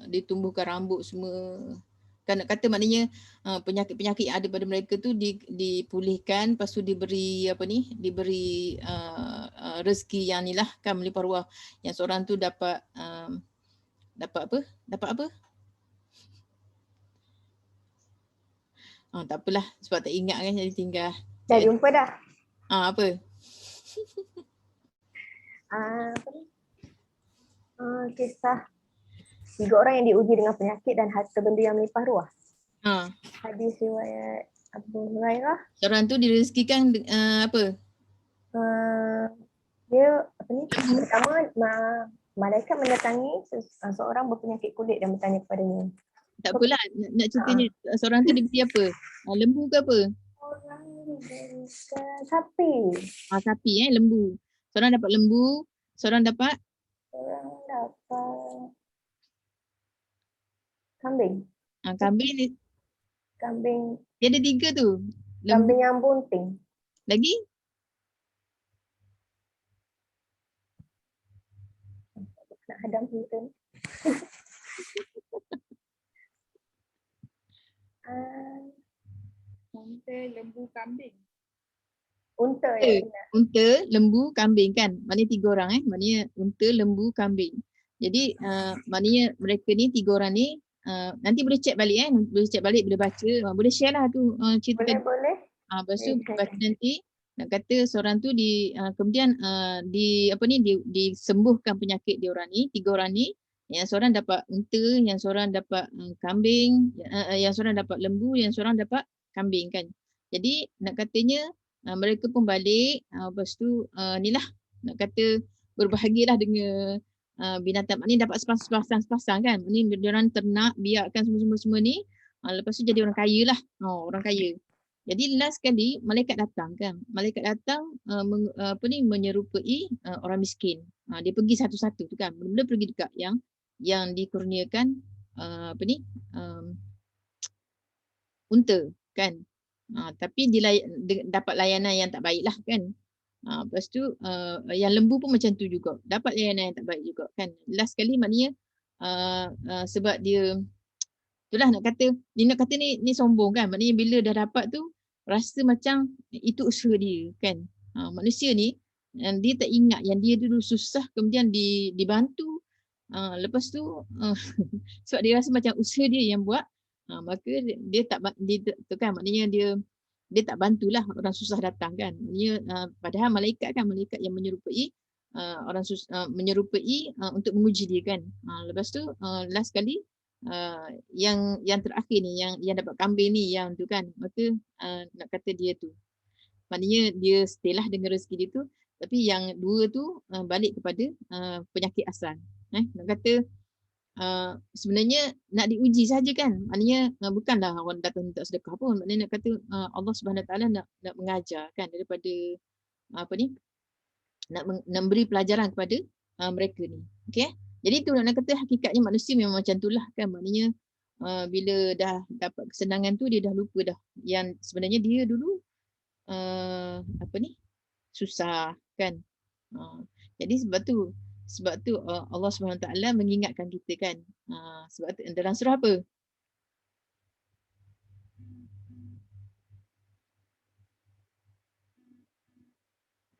ditumbuhkan rambut semua. Kan nak kata maknanya penyakit-penyakit yang ada pada mereka tu dipulihkan, lepas tu diberi diberi rezeki yang ni lah kan, melimpah ruah. Yang seorang tu dapat apa? Tak apalah sebab tak ingat kan, jadi tinggal. Dah jumpa dah. Apa? Kisah tiga orang yang diuji dengan penyakit dan harta benda yang melimpah ruah. Hadis riwayat Abu Hurairah. Seorang tu direzekikan apa? Dia pertama malaikat mendatangi seorang berpenyakit kulit dan bertanya kepadanya. Tak apalah, nak ceritanya seorang tu diberi apa? Lembu ke apa? Orang diberikan sapi. Sapi lembu. Seorang dapat lembu, seorang dapat kambing. Kambing. Dia ada tiga tu. Lembu. Kambing yang bunting. Lagi? Nak hadam bunting. Unta, lembu, kambing. Unta, lembu, kambing kan. Maknanya tiga orang maknanya unta, lembu, kambing. Jadi maknanya mereka ni tiga orang ni nanti boleh check balik boleh check balik, boleh baca, boleh share lah tu cerita. Boleh. Lepas tu baca nanti nak kata seorang tu kemudian disembuhkan penyakit dia orang ni, tiga orang ni. Yang seorang dapat unta, yang seorang dapat kambing, yang seorang dapat lembu, yang seorang dapat kambing kan. Jadi nak katanya mereka pun balik, lepas tu inilah nak kata berbahagialah dengan binatang. Ni dapat sepasang kan. Ni dia orang ternak, biarkan semua ni. Lepas tu jadi orang kaya lah. Orang kaya. Jadi last kali malaikat datang kan. Malaikat datang menyerupai orang miskin. Dia pergi satu-satu tu kan. Mula-mula pergi dekat yang dikurniakan unta kan. Tapi dapat layanan yang tak baik lah kan. Lepas tu yang lembu pun macam tu juga, dapat layanan yang tak baik juga kan. Last kali maknanya sebab dia itulah nak kata ni sombong kan. Maknanya bila dah dapat tu rasa macam itu usaha dia kan. Manusia ni dia tak ingat yang dia dulu susah kemudian dibantu. Lepas tu sebab dia rasa macam usaha dia yang buat, maka dia tak tu kan, maknanya dia tak bantulah orang susah datang kan. Maknanya padahal malaikat yang menyerupai orang menyerupai untuk menguji dia kan. Lepas tu last kali yang terakhir ni yang dapat kambing ni yang tu kan, maka nak kata dia tu maknanya dia stay lah dengan rezeki dia tu, tapi yang dua tu balik kepada penyakit asal. Nak kata sebenarnya nak diuji saja kan. Maknanya bukanlah orang datang minta sedekah pun. Maknanya nak kata Allah Subhanahu Wa Taala nak mengajar kan, daripada nak memberi pelajaran kepada mereka ni. Okey. Jadi tu nak kata hakikatnya manusia memang macam itulah kan. Maknanya bila dah dapat kesenangan tu dia dah lupa dah yang sebenarnya dia dulu susah kan. Jadi sebab tu Allah Subhanahu Wa Taala mengingatkan kita kan. Sebab tu dalam surah apa?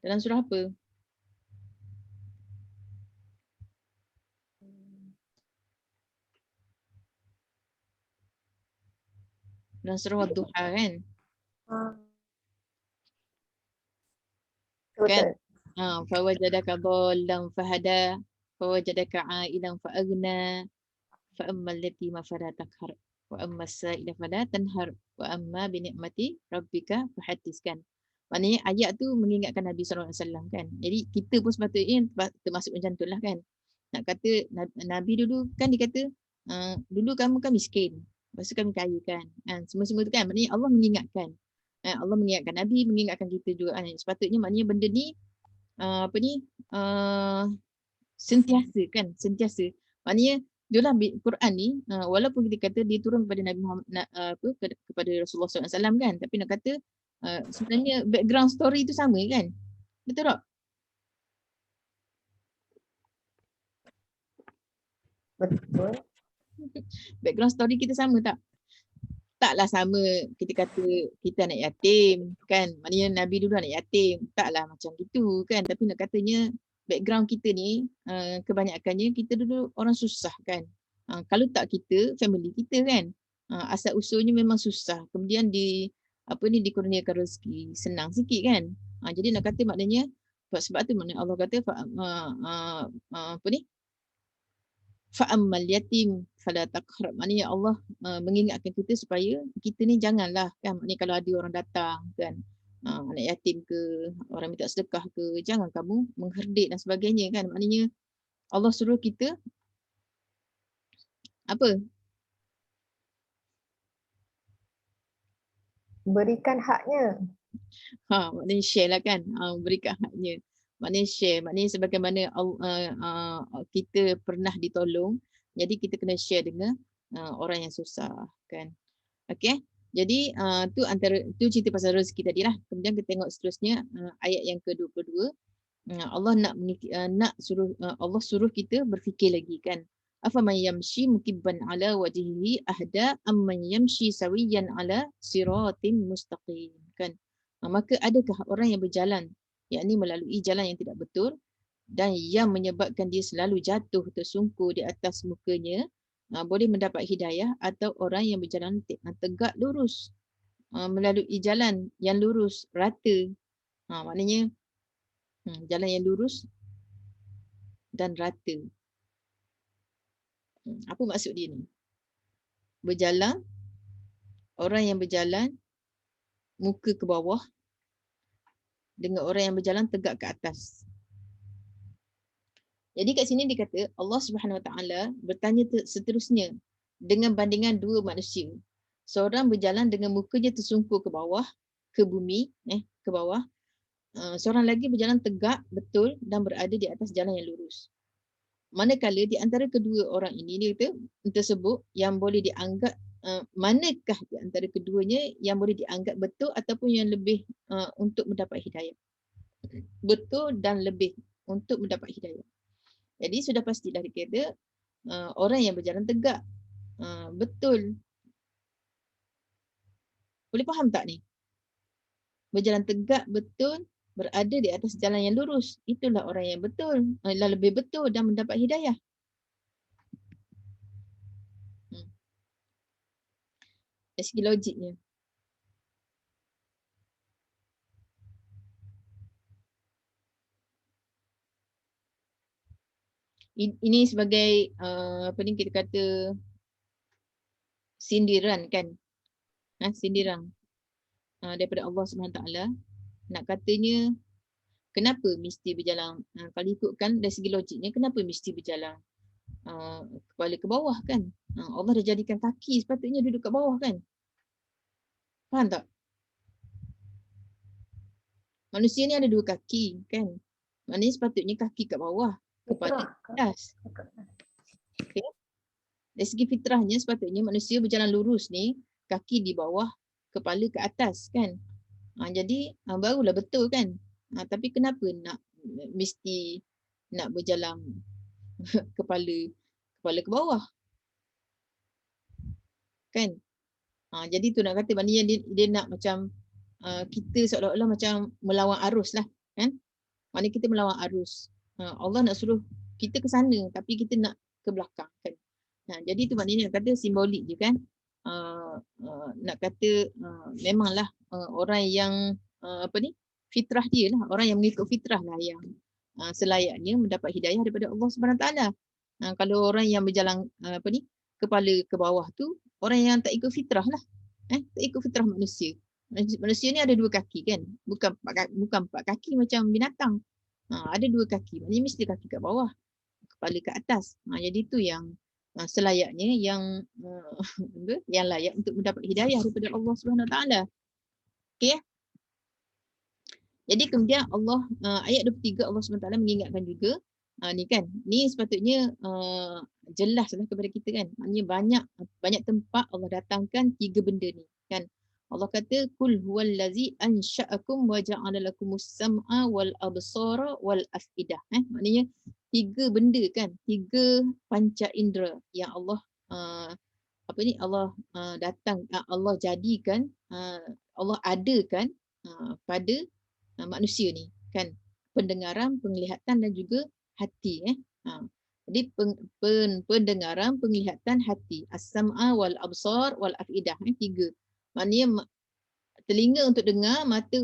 Dalam surah apa? Dalam surah Ad-Duha kan? Kan? Fawajadaka dhallan fahada. fawajadaka a'ilan fa'aghna fa ammal yatima fala taqhar wa ammas sa'ila fala tanhar wa amma bi ni'mati rabbika fahaddits kan. Maknanya ayat tu mengingatkan Nabi SAW kan. Jadi kita pun sepatutnya termasuk macam tu lah kan. Nak kata Nabi dulu kan dia kata dulu kamu kan miskin, lepas tu kami kaya kan. Semua-semua tu kan. Maknanya Allah mengingatkan. Allah mengingatkan Nabi, mengingatkan kita juga kan. Sepatutnya maknanya benda ni sentiasa kan, sentiasa. Maknanya itulah Quran ni walaupun kita kata dia turun kepada Nabi Muhammad kepada Rasulullah SAW kan, tapi nak kata sebenarnya background story tu sama kan. Betul tak? Betul. Background story kita sama tak? Taklah sama kita kata kita anak yatim kan. Maknanya Nabi dulu anak yatim. Taklah macam gitu kan. Tapi nak katanya background kita ni kebanyakannya kita dulu orang susah kan. Kalau tak kita, family kita kan. Asal usulnya memang susah. Kemudian dikurniakan rezeki. Senang sikit kan. Jadi nak kata maknanya sebab tu maknanya Allah kata fa'ammal yatim fala taqhar. Maknanya Allah mengingatkan kita supaya kita ni janganlah kan. Maknanya kalau ada orang datang kan, anak yatim ke, orang minta sedekah ke, jangan kamu mengherdik dan sebagainya kan. Maknanya Allah suruh kita apa? Berikan haknya. Maknanya share lah kan. Berikan haknya. Maknanya share. Maknanya sebagaimana kita pernah ditolong, jadi kita kena share dengan orang yang susah kan. Okay. Jadi tu cerita pasal rezeki tadi lah. Kemudian kita tengok seterusnya ayat yang ke-22. Allah Allah suruh kita berfikir lagi kan. Afaman yamshi mukibban ala wajhihi ahda amman yamshi sawiyan ala siratin mustaqim kan. Maka adakah orang yang berjalan, yakni melalui jalan yang tidak betul dan yang menyebabkan dia selalu jatuh tersungkur di atas mukanya, boleh mendapat hidayah, atau orang yang berjalan tegak lurus melalui jalan yang lurus rata. Maknanya jalan yang lurus dan rata. Apa maksud dia ni? Berjalan, orang yang berjalan muka ke bawah dengan orang yang berjalan tegak ke atas. Jadi kat sini dia kata Allah Subhanahu Wa Taala bertanya seterusnya dengan bandingan dua manusia. Seorang berjalan dengan mukanya tersungkur ke bawah, ke bumi, ke bawah. Seorang lagi berjalan tegak betul dan berada di atas jalan yang lurus. Manakala di antara kedua orang ini dia kata tersebut yang boleh dianggap manakah di antara keduanya yang boleh dianggap betul ataupun yang lebih untuk mendapat hidayah? Betul dan lebih untuk mendapat hidayah. Jadi sudah pastilah dikata orang yang berjalan tegak betul. Boleh faham tak ni? Berjalan tegak betul, berada di atas jalan yang lurus. Itulah orang yang betul, lebih betul dan mendapat hidayah. Dari segi logiknya. Ini sebagai apa ni kita kata sindiran kan. Sindiran daripada Allah SWT. Nak katanya kenapa mesti berjalan, kalau ikutkan dari segi logiknya, kenapa mesti berjalan kepala ke bawah kan. Allah dah jadikan kaki sepatutnya duduk kat bawah kan. Faham tak? Manusia ni ada dua kaki kan. Maknanya sepatutnya kaki kat bawah, kepala ke atas. Okay. Dari segi fitrahnya sepatutnya manusia berjalan lurus ni, kaki di bawah, kepala ke atas kan. Jadi barulah betul kan. Tapi kenapa mesti nak berjalan kepala ke bawah kan. Jadi tu nak kata maknanya dia nak macam kita seolah-olah macam melawan arus lah kan. Maknanya kita melawan arus. Allah nak suruh kita ke sana tapi kita nak ke belakang kan. Jadi tu maknanya nak kata simbolik je kan. Nak kata memanglah orang yang fitrah dia lah, orang yang mengikut fitrah lah yang selayaknya mendapat hidayah daripada Allah Subhanahu Taala. Kalau orang yang berjalan kepala ke bawah tu orang yang tak ikut fitrah lah. Tak ikut fitrah manusia. Manusia ni ada 2 kaki kan. Bukan 4 kaki macam binatang. Ada 2 kaki. Maknanya mesti kaki kat bawah, kepala ke atas. Jadi itu yang selayaknya yang yang layak untuk mendapat hidayah daripada Allah Subhanahu Taala. Okey. Jadi kemudian Allah ayat 23 Allah SWT mengingatkan juga ni kan, ni sepatutnya jelaslah kepada kita kan. Maknanya banyak tempat Allah datangkan 3 benda ni kan. Allah kata kul huwallazi ansha'akum wa ja'ala lakumus sam'a wal absara wal afidah. Maknanya 3 benda kan, 3 panca indera yang Allah Allah jadikan, Allah adakan pada manusia ni kan, pendengaran, penglihatan dan juga hati. Jadi pendengaran, penglihatan, hati, as-sam'a wal absar wal afidah, 3. Maknanya telinga untuk dengar, mata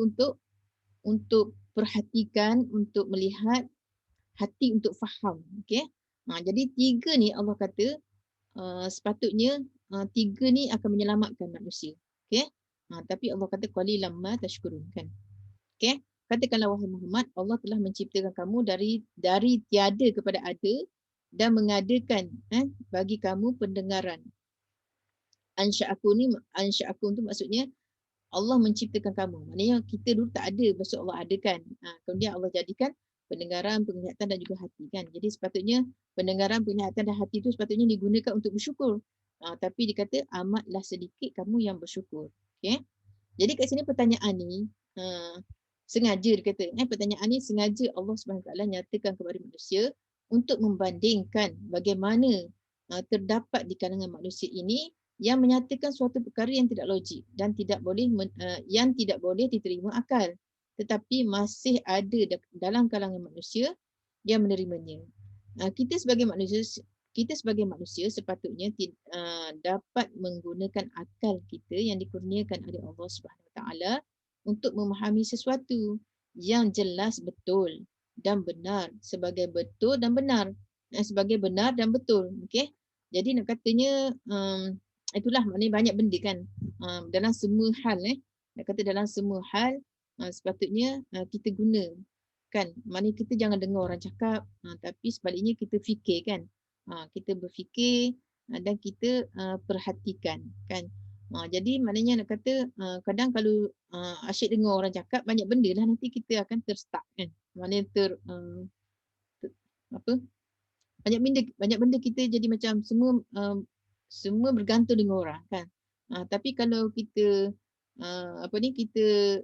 untuk perhatikan, untuk melihat, hati untuk faham. Okey. Jadi 3 ni Allah kata sepatutnya 3 ni akan menyelamatkan manusia. Okey. Tapi Allah kata qalilan ma tashkurun kan. Okey, katakanlah wahai Muhammad, Allah telah menciptakan kamu dari tiada kepada ada dan mengadakan bagi kamu pendengaran. Ansha'akum tu maksudnya Allah menciptakan kamu. Maknanya kita dulu tak ada, maksud Allah adakan. Kemudian Allah jadikan pendengaran, penglihatan dan juga hati kan. Jadi sepatutnya pendengaran, penglihatan dan hati itu sepatutnya digunakan untuk bersyukur. Tapi dikata amatlah sedikit kamu yang bersyukur. Okey. Jadi kat sini pertanyaan ni sengaja dikata, pertanyaan ni sengaja Allah SWT nyatakan kepada manusia untuk membandingkan bagaimana terdapat di kalangan manusia ini yang menyatakan suatu perkara yang tidak logik dan tidak boleh diterima akal, tetapi masih ada dalam kalangan manusia yang menerimanya. Kita sebagai manusia sepatutnya dapat menggunakan akal kita yang dikurniakan oleh Allah SWT untuk memahami sesuatu yang jelas betul dan benar sebagai betul dan benar, sebagai benar dan betul. Okey. Jadi nak katanya itulah maknanya banyak benda kan, dalam semua hal nak kata dalam semua hal sepatutnya kita guna kan. Maknanya kita jangan dengar orang cakap, tapi sebaliknya kita fikir kan. Kita berfikir dan kita perhatikan kan. Jadi maknanya nak kata kadang kalau asyik dengar orang cakap banyak benda lah nanti kita akan terstuck kan. Maknanya banyak benda kita jadi macam semua bergantung dengan orang kan. Tapi kalau kita kita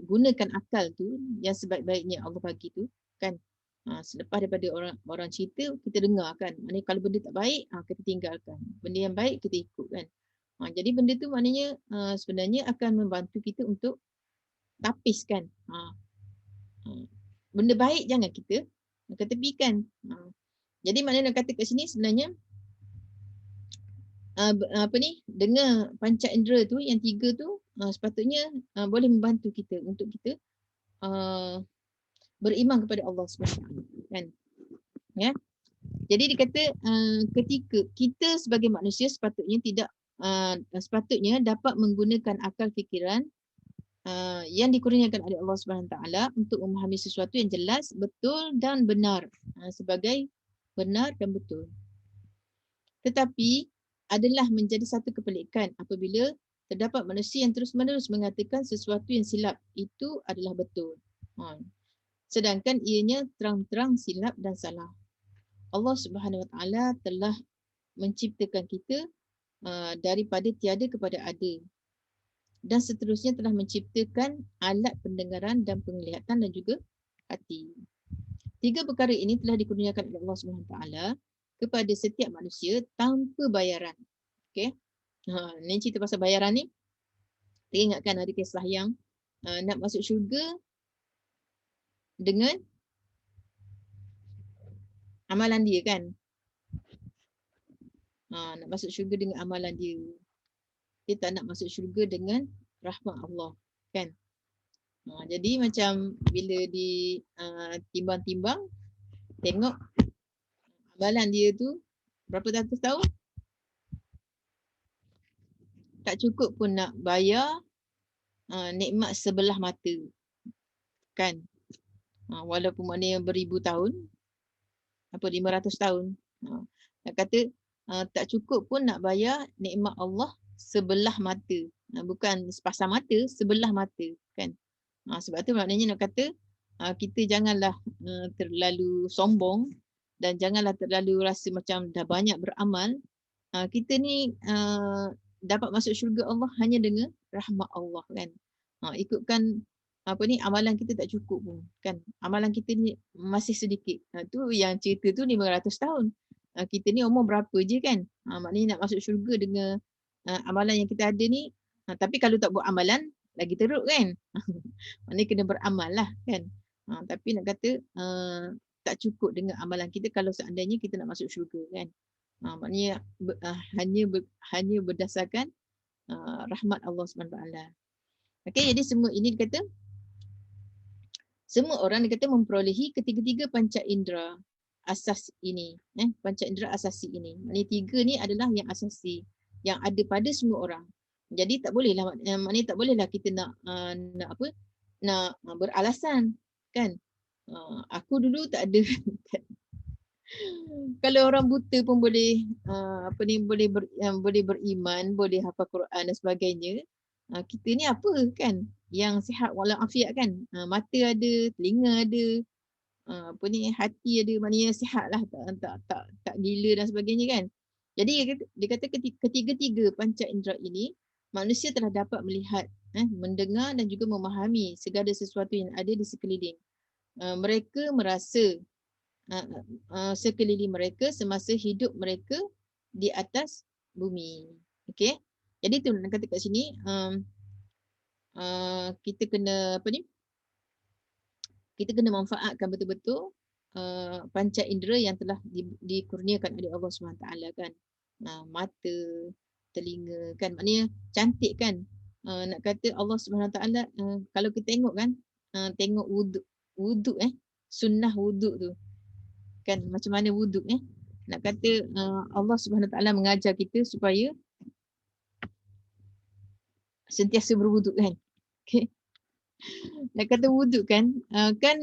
gunakan akal tu yang sebaik-baiknya Allah bagi tu kan. Selepas daripada orang cerita kita dengar kan. Maknanya kalau benda tak baik kita tinggalkan. Benda yang baik kita ikut kan. Jadi benda tu maknanya sebenarnya akan membantu kita untuk tapiskan. Benda baik jangan kita ketepikan. Jadi maknanya nak kata kat sini sebenarnya dengar panca indera tu yang 3 tu sepatutnya boleh membantu kita untuk kita beriman kepada Allah SWT kan. Ya. Jadi dikata ketika kita sebagai manusia sepatutnya dapat menggunakan akal fikiran yang dikurniakan oleh Allah SWT untuk memahami sesuatu yang jelas, betul dan benar sebagai benar dan betul. Tetapi adalah menjadi satu kepelikan apabila terdapat manusia yang terus-menerus mengatakan sesuatu yang silap itu adalah betul. Sedangkan ianya terang-terang silap dan salah. Allah Subhanahu Wa Taala telah menciptakan kita daripada tiada kepada ada dan seterusnya telah menciptakan alat pendengaran dan penglihatan dan juga hati. 3 perkara ini telah dikurniakan oleh Allah Subhanahu Wa Taala kepada setiap manusia tanpa bayaran. Okey. Ni cerita pasal bayaran ni. Kita ingatkan ada kisah yang nak masuk syurga dengan amalan dia kan. Nak masuk syurga dengan amalan dia. Dia tak nak masuk syurga dengan rahmat Allah kan. Jadi macam bila ditimbang-timbang, tengok amalan dia tu berapa ratus tahun, tak cukup pun nak bayar nikmat sebelah mata, kan? Walaupun maknanya beribu tahun, 500 tahun. Nak kata tak cukup pun nak bayar nikmat Allah sebelah mata. Bukan sepasang mata, sebelah mata, kan? Sebab tu maknanya nak kata kita janganlah terlalu sombong dan janganlah terlalu rasa macam dah banyak beramal. Kita ni dapat masuk syurga Allah hanya dengan rahmat Allah, kan? Ikutkan amalan kita tak cukup pun, kan? Amalan kita ni masih sedikit. Tu yang cerita tu 500 tahun. Kita ni umur berapa je, kan? Maknanya nak masuk syurga dengan amalan yang kita ada ni. Tapi kalau tak buat amalan lagi teruk, kan? Maknanya kena beramal lah, kan? Tapi nak kata tak cukup dengan amalan kita kalau seandainya kita nak masuk syurga, kan? Maknanya hanya berdasarkan rahmat Allah SWT. Okey, jadi semua ini dikata semua orang dikata memperolehi ketiga-tiga panca indera asas ini, panca indera asasi ini. Maknanya tiga ni adalah yang asasi, yang ada pada semua orang. Jadi tak bolehlah, maknanya tak bolehlah kita nak beralasan, kan? Aku dulu tak ada. Kalau orang buta pun boleh boleh beriman, boleh hafal Quran dan sebagainya. Kita ni apa, kan? Yang sihat walafiat, kan? Mata ada, telinga ada, hati ada, maknanya sihat lah, tak gila dan sebagainya, kan? Jadi dia kata ketiga-tiga panca indera ini manusia telah dapat melihat, mendengar dan juga memahami segala sesuatu yang ada di sekeliling. Mereka merasa sekeliling mereka semasa hidup mereka di atas bumi. Okey. Jadi tu nak kata kat sini kita kena kita kena manfaatkan betul-betul panca indera yang telah dikurniakan oleh Allah SWT, kan? Mata, telinga, kan? Maknanya cantik, kan? Nak kata Allah SWT kalau kita tengok, kan, tengok wuduk sunnah wuduk tu, kan, macam mana wuduk, nak kata Allah SWT mengajar kita supaya sentiasa berwuduk, kan? Okay. Nak kata wuduk, kan,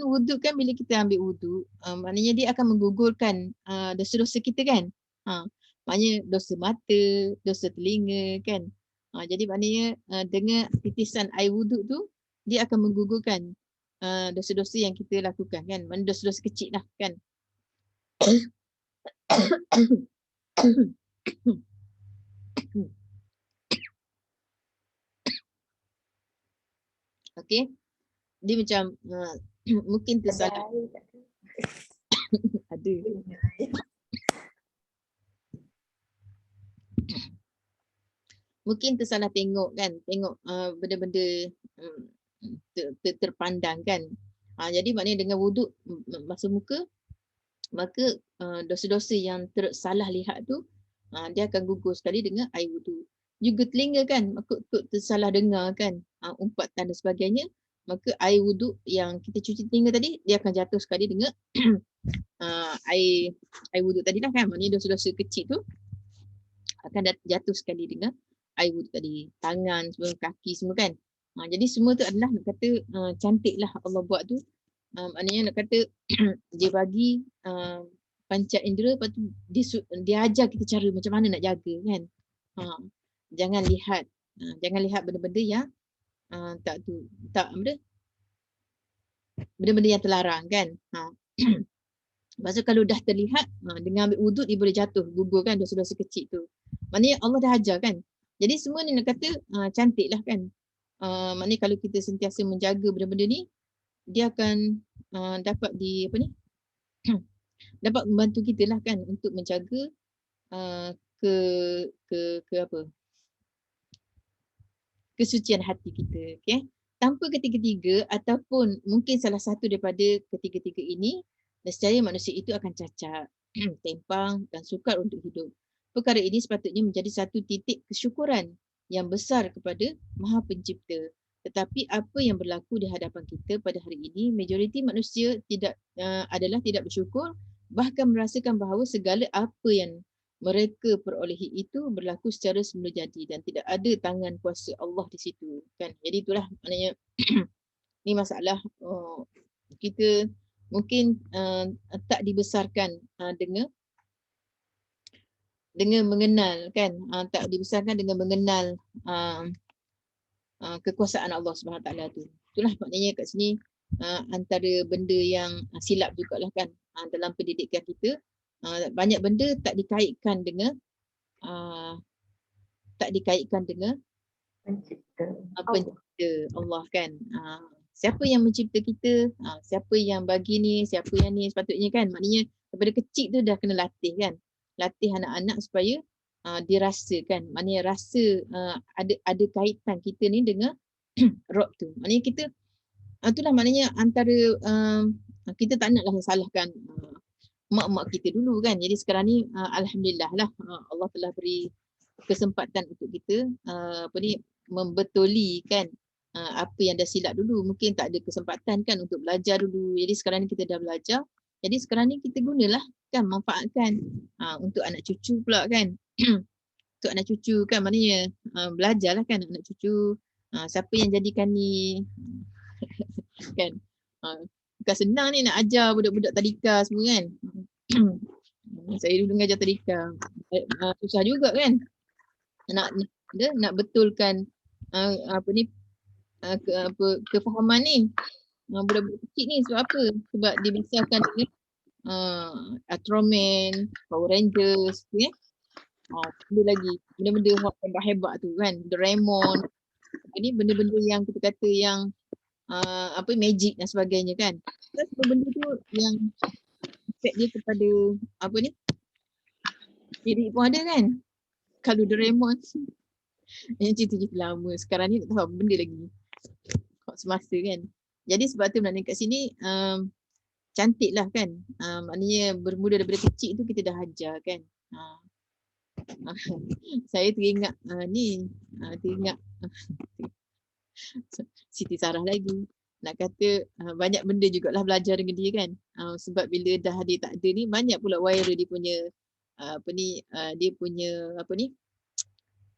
wuduk kan bila kita ambil wuduk, maknanya dia akan menggugurkan dosa-dosa kita, kan? Maknanya dosa mata, dosa telinga, kan? Jadi maknanya dengan titisan air wuduk tu dia akan menggugurkan dosa-dosa yang kita lakukan, kan? Maknanya dosa-dosa kecil lah, kan? Okey. Dia macam mungkin tersalah. Ada. Mungkin tersalah tengok, kan? Tengok benda-benda terpandang, kan? Jadi maknanya dengan wuduk basuh muka, maka dosa-dosa yang tersalah lihat tu dia akan gugur sekali dengan air wuduk. Juga telinga, kan, maka tersalah dengar, kan, umpatan dan sebagainya, maka air wuduk yang kita cuci telinga tadi dia akan jatuh sekali dengan air wuduk tadi lah, kan? Maknanya dosa-dosa kecil tu akan jatuh sekali dengan air wuduk tadi. Tangan semua, kaki semua, kan? Jadi semua tu adalah nak kata cantik lah Allah buat tu. Maknanya nak kata dia bagi panca indera, lepas tu dia ajar kita cara macam mana nak jaga, kan? Jangan lihat benda-benda yang benda-benda yang terlarang, kan? Lepas tu kalau dah terlihat dengan ambil wuduk dia boleh jatuh, gugur, kan, dosa-dosa kecil tu. Maknanya Allah dah ajar, kan? Jadi semua ni nak kata cantik lah, kan? Maknanya kalau kita sentiasa menjaga benda-benda ni, dia akan dapat dapat membantu kita lah, kan, untuk menjaga kesucian hati kita, okey? Tanpa ketiga-tiga ataupun mungkin salah satu daripada ketiga-tiga ini, nescaya manusia itu akan cacat, tempang dan sukar untuk hidup. Perkara ini sepatutnya menjadi satu titik kesyukuran yang besar kepada Maha Pencipta. Tetapi apa yang berlaku di hadapan kita pada hari ini, majoriti manusia adalah tidak bersyukur, bahkan merasakan bahawa segala apa yang mereka perolehi itu berlaku secara semula jadi dan tidak ada tangan kuasa Allah di situ, kan. Jadi itulah maknanya ni masalah kita mungkin tak dibesarkan dengan mengenal, kan, tak dibesarkan dengan mengenal kekuasaan Allah Subhanahu Taala tu. Itulah maknanya kat sini antara benda yang silap jugalah, kan, dalam pendidikan kita. Banyak benda tak dikaitkan dengan Pencipta. pencipta Allah, kan. Siapa yang mencipta kita, siapa yang bagi ni, siapa yang ni, sepatutnya, kan, maknanya daripada kecil tu dah kena latih, kan. Latih anak-anak supaya dirasakan, maknanya rasa ada kaitan kita ni dengan Rob tu. Maknanya kita itulah maknanya antara kita tak naklah salahkan mak-mak kita dulu, kan. Jadi sekarang ni alhamdulillah lah Allah telah beri kesempatan untuk kita membetuli, kan, apa yang dah silap dulu. Mungkin tak ada kesempatan, kan, untuk belajar dulu. Jadi sekarang ni kita dah belajar. Jadi sekarang ni kita gunalah, kan, manfaatkan untuk anak cucu pula, kan. Untuk anak cucu, kan, maknanya belajarlah, kan, anak cucu. Siapa yang jadikan ni kan. Bukan senang ni nak ajar budak-budak tadika semua, kan. Saya dulu mengajar tadika. Susah juga, kan. Nak betulkan kefahaman ni. Budak-budak kecil ni sebab apa? Sebab dibesarkan dengan Ultraman, Power Rangers, ya. Benda-benda hebat-hebat tu, kan. Doraemon. Ini benda-benda yang kita kata yang magic dan sebagainya, kan. Semua benda tu yang efek dia kepada diri pun ada, kan. Kalau Doraemon yang cerita-cerita lama, sekarang ni tak tahu apa benda lagi semasa, kan. Jadi sebab tu maknanya kat sini cantik lah, kan. Maknanya bermula daripada kecil tu kita dah ajar, kan. Saya teringat teringat Siti Sarah lagi. Nak kata banyak benda jugalah belajar dengan dia, kan. Sebab bila dah dia tak ada ni, banyak pula viral dia punya dia punya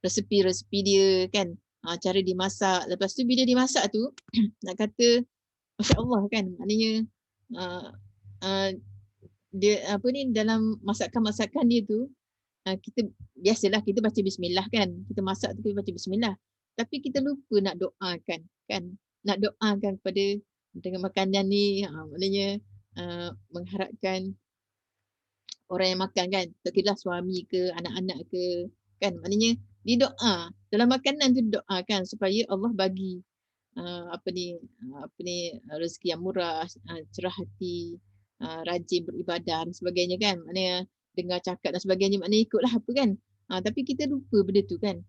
resepi-resepi dia, kan. Cara dia masak. Lepas tu bila dia masak tu nak kata Masya Allah, kan. Maknanya dia dalam masakan-masakan dia tu kita biasalah kita baca bismillah, kan. Kita masak tu kita baca bismillah. Tapi kita lupa nak doakan, kan. Nak doakan kepada dengan makanan ni, maknanya mengharapkan orang yang makan, kan. Tak kira suami ke, anak-anak ke, kan. Maknanya didoa. Dalam makanan tu doakan supaya Allah bagi rezeki yang murah, cerah hati, rajin beribadah dan sebagainya, kan. Maknanya dengar cakap dan sebagainya, maknanya ikutlah apa, kan. Tapi kita lupa benda tu, kan.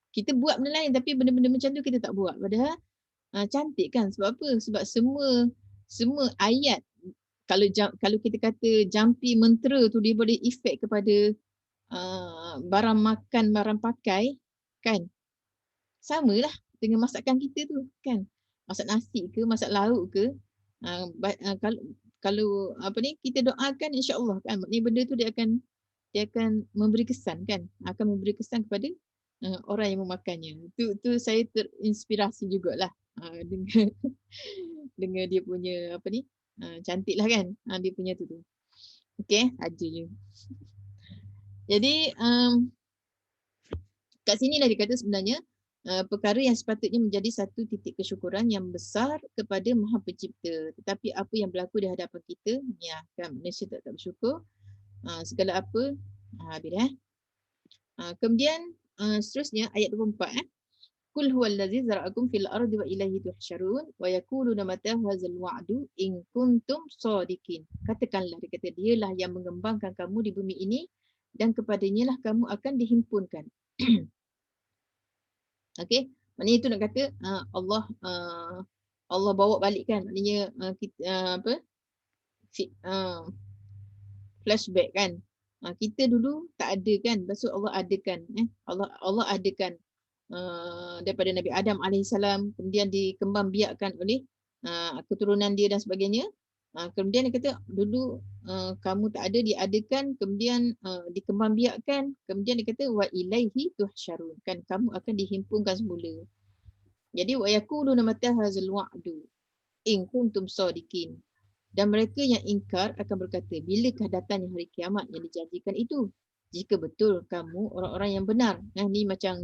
Kita buat benda lain tapi benda-benda macam tu kita tak buat. Padahal cantik, kan. Sebab apa? Sebab semua ayat, kalau kita kata jampi mentera tu dia boleh efek kepada barang makan, barang pakai, kan. Samalah dengan masakan kita tu, kan. Masak nasi ke, masak lauk ke, kalau kita doakan, insya-Allah, kan, maknanya benda tu dia akan memberi kesan, kan. Akan memberi kesan kepada orang yang memakannya. Tu saya terinspirasi jugalah dengan dia punya cantiklah, kan. Dia punya tu. Okey, aja je. Jadi kat sinilah dia kata sebenarnya perkara yang sepatutnya menjadi satu titik kesyukuran yang besar kepada Maha Pencipta. Tetapi apa yang berlaku di hadapan kita, ya, kan, manusia tak bersyukur. Segala apa habis kemudian seterusnya ayat 24 Qul huwallazi zara'akum fil ardi wa ilaihi tuhsyarun wa yaquluna mata hadzal wa'du in kuntum shadiqin. Katakanlah, dia kata, dialah yang mengembangkan kamu di bumi ini dan kepadanya lah kamu akan dihimpunkan. Okey, maknanya itu nak kata Allah bawa balik, kan. Maknanya kita flashback, kan. Kita dulu tak ada, kan. Lepas tu Allah adakan, Allah adakan daripada Nabi Adam alaihissalam, kemudian dikembangbiakkan oleh keturunan dia dan sebagainya. Kemudian dia kata dulu kamu tak ada, diadakan, kemudian dikembangbiakkan, kemudian dia kata wa ilaihi tuhsyarun, kan kamu akan dihimpunkan semula. Jadi wa yaquluna mata hadzal wa'du in kuntum shadiqin. Dan mereka yang ingkar akan berkata, bilakah datangnya hari kiamat yang dijanjikan itu? Jika betul kamu orang-orang yang benar. Nah, ni macam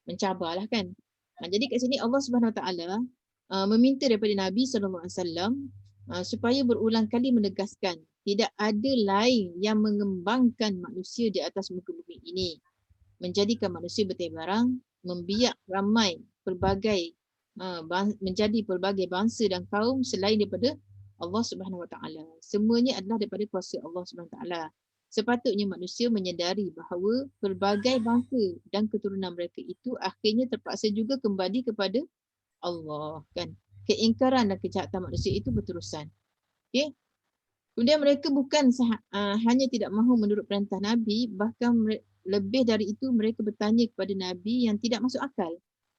mencabarlah kan. Jadi kat sini Allah Subhanahu Wa Taala meminta daripada Nabi sallallahu alaihi wasallam supaya berulang kali menegaskan tidak ada lain yang mengembangkan manusia di atas muka bumi ini, menjadikan manusia bertebarang, membiak ramai pelbagai menjadi pelbagai bangsa dan kaum selain daripada Allah Subhanahu Wa Taala. Semuanya adalah daripada kuasa Allah Subhanahu Wa Taala. Sepatutnya manusia menyedari bahawa pelbagai bangsa dan keturunan mereka itu akhirnya terpaksa juga kembali kepada Allah, kan. Keingkaran dan kejahatan manusia itu berterusan. Okey. Kemudian mereka bukan hanya tidak mahu menurut perintah Nabi, bahkan lebih dari itu mereka bertanya kepada Nabi yang tidak masuk akal.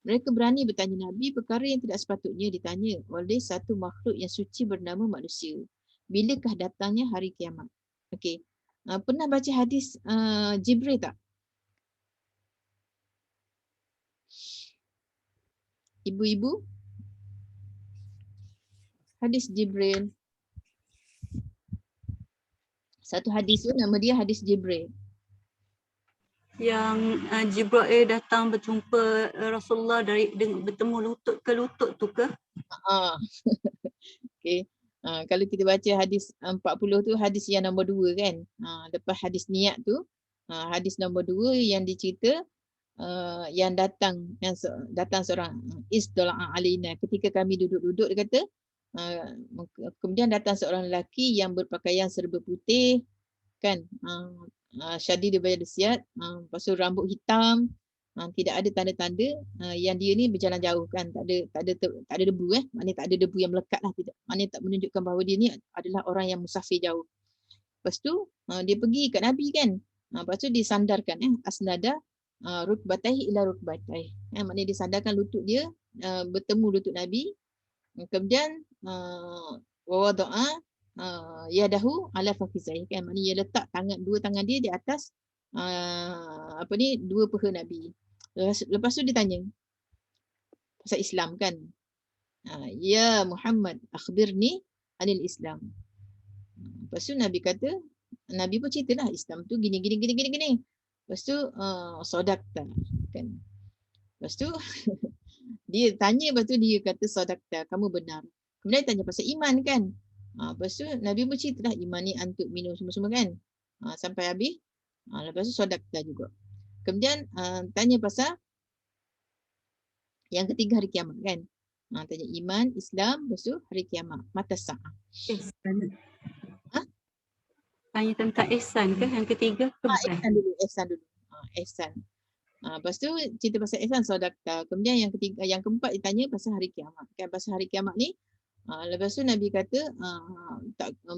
Mereka berani bertanya Nabi perkara yang tidak sepatutnya ditanya oleh satu makhluk yang suci bernama manusia. Bilakah datangnya hari kiamat? Okey. Pernah baca hadis Jibril tak? Ibu-ibu? Hadis Jibril. Satu hadis tu nama dia hadis Jibril. Yang Jibril datang berjumpa Rasulullah bertemu lutut ke lutut tu ke? Okey. Kalau kita baca hadis 40 tu hadis yang nombor 2 kan. Lepas hadis niat tu, hadis nombor 2 yang dicerita yang datang seorang isdala'a alaina, ketika kami duduk-duduk, dia kata kemudian datang seorang lelaki yang berpakaian serba putih kan, syadid bayad siat, lepas tu rambut hitam, tidak ada tanda-tanda yang dia ni berjalan jauh kan, tak ada debu, maknanya tak ada debu yang melekat lah, tidak, maknanya tak menunjukkan bahawa dia ni adalah orang yang musafir jauh. Lepas tu dia pergi kat Nabi kan, lepas tu disandarkan asnada rukbataihi ila rukbataihi, maknanya disandarkan lutut dia bertemu lutut Nabi, kemudian wa wada'a yadahu ala fakhizaihi, kan, maknanya dia letak dua tangan dia di atas dua paha Nabi. Lepas tu dia tanya pasal Islam kan. Ya Muhammad, akhbirni anil Islam. Lepas tu Nabi kata, Nabi pun ceritalah Islam tu gini. Lepas tu sadaqta kan. Lepas tu dia tanya, lepas tu dia kata sadaqta, kamu benar. Kemudian tanya pasal iman kan. Lepas tu Nabi pun ceritalah iman ni antuk minum semua-semua kan. Sampai habis. Lepas tu sadaqta juga. Kemudian tanya pasal yang ketiga hari kiamat kan. Tanya iman, Islam, lepas tu hari kiamat, mata sa'ah. Tanya tentang ihsan ke yang ketiga? Ihsan dulu. Ihsan. Lepas tu cerita pasal ihsan, sadaqta. Kemudian yang ketiga, yang keempat ditanya pasal hari kiamat. Kan pasal hari kiamat ni, lepas tu Nabi kata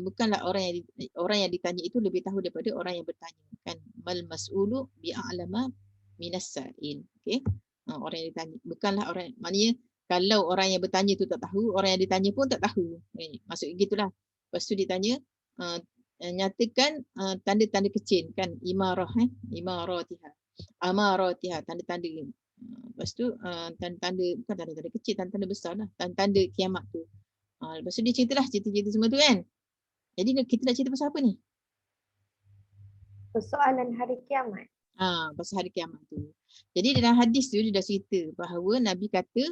bukanlah orang yang ditanya itu lebih tahu daripada orang yang bertanya kan. Mal mas'ulu bi'a'lama minas sa'il. Okey. Orang yang ditanya, bukanlah orang, maknanya kalau orang yang bertanya tu tak tahu, orang yang ditanya pun tak tahu. Maksud gitulah. Lepas tu ditanya nyatakan tanda-tanda kecil kan, imarah imaratiha. Amaratiha, tanda-tanda. Lepas tu tanda-tanda, bukan tanda-tanda kecil, tanda-tanda besar lah, tanda-tanda kiamat tu. Lepas tu dia ceritalah cerita-cerita semua tu kan. Jadi kita nak cerita pasal apa ni? Persoalan hari kiamat. Pasal hari kiamat tu. Jadi dalam hadis tu dia dah cerita bahawa Nabi kata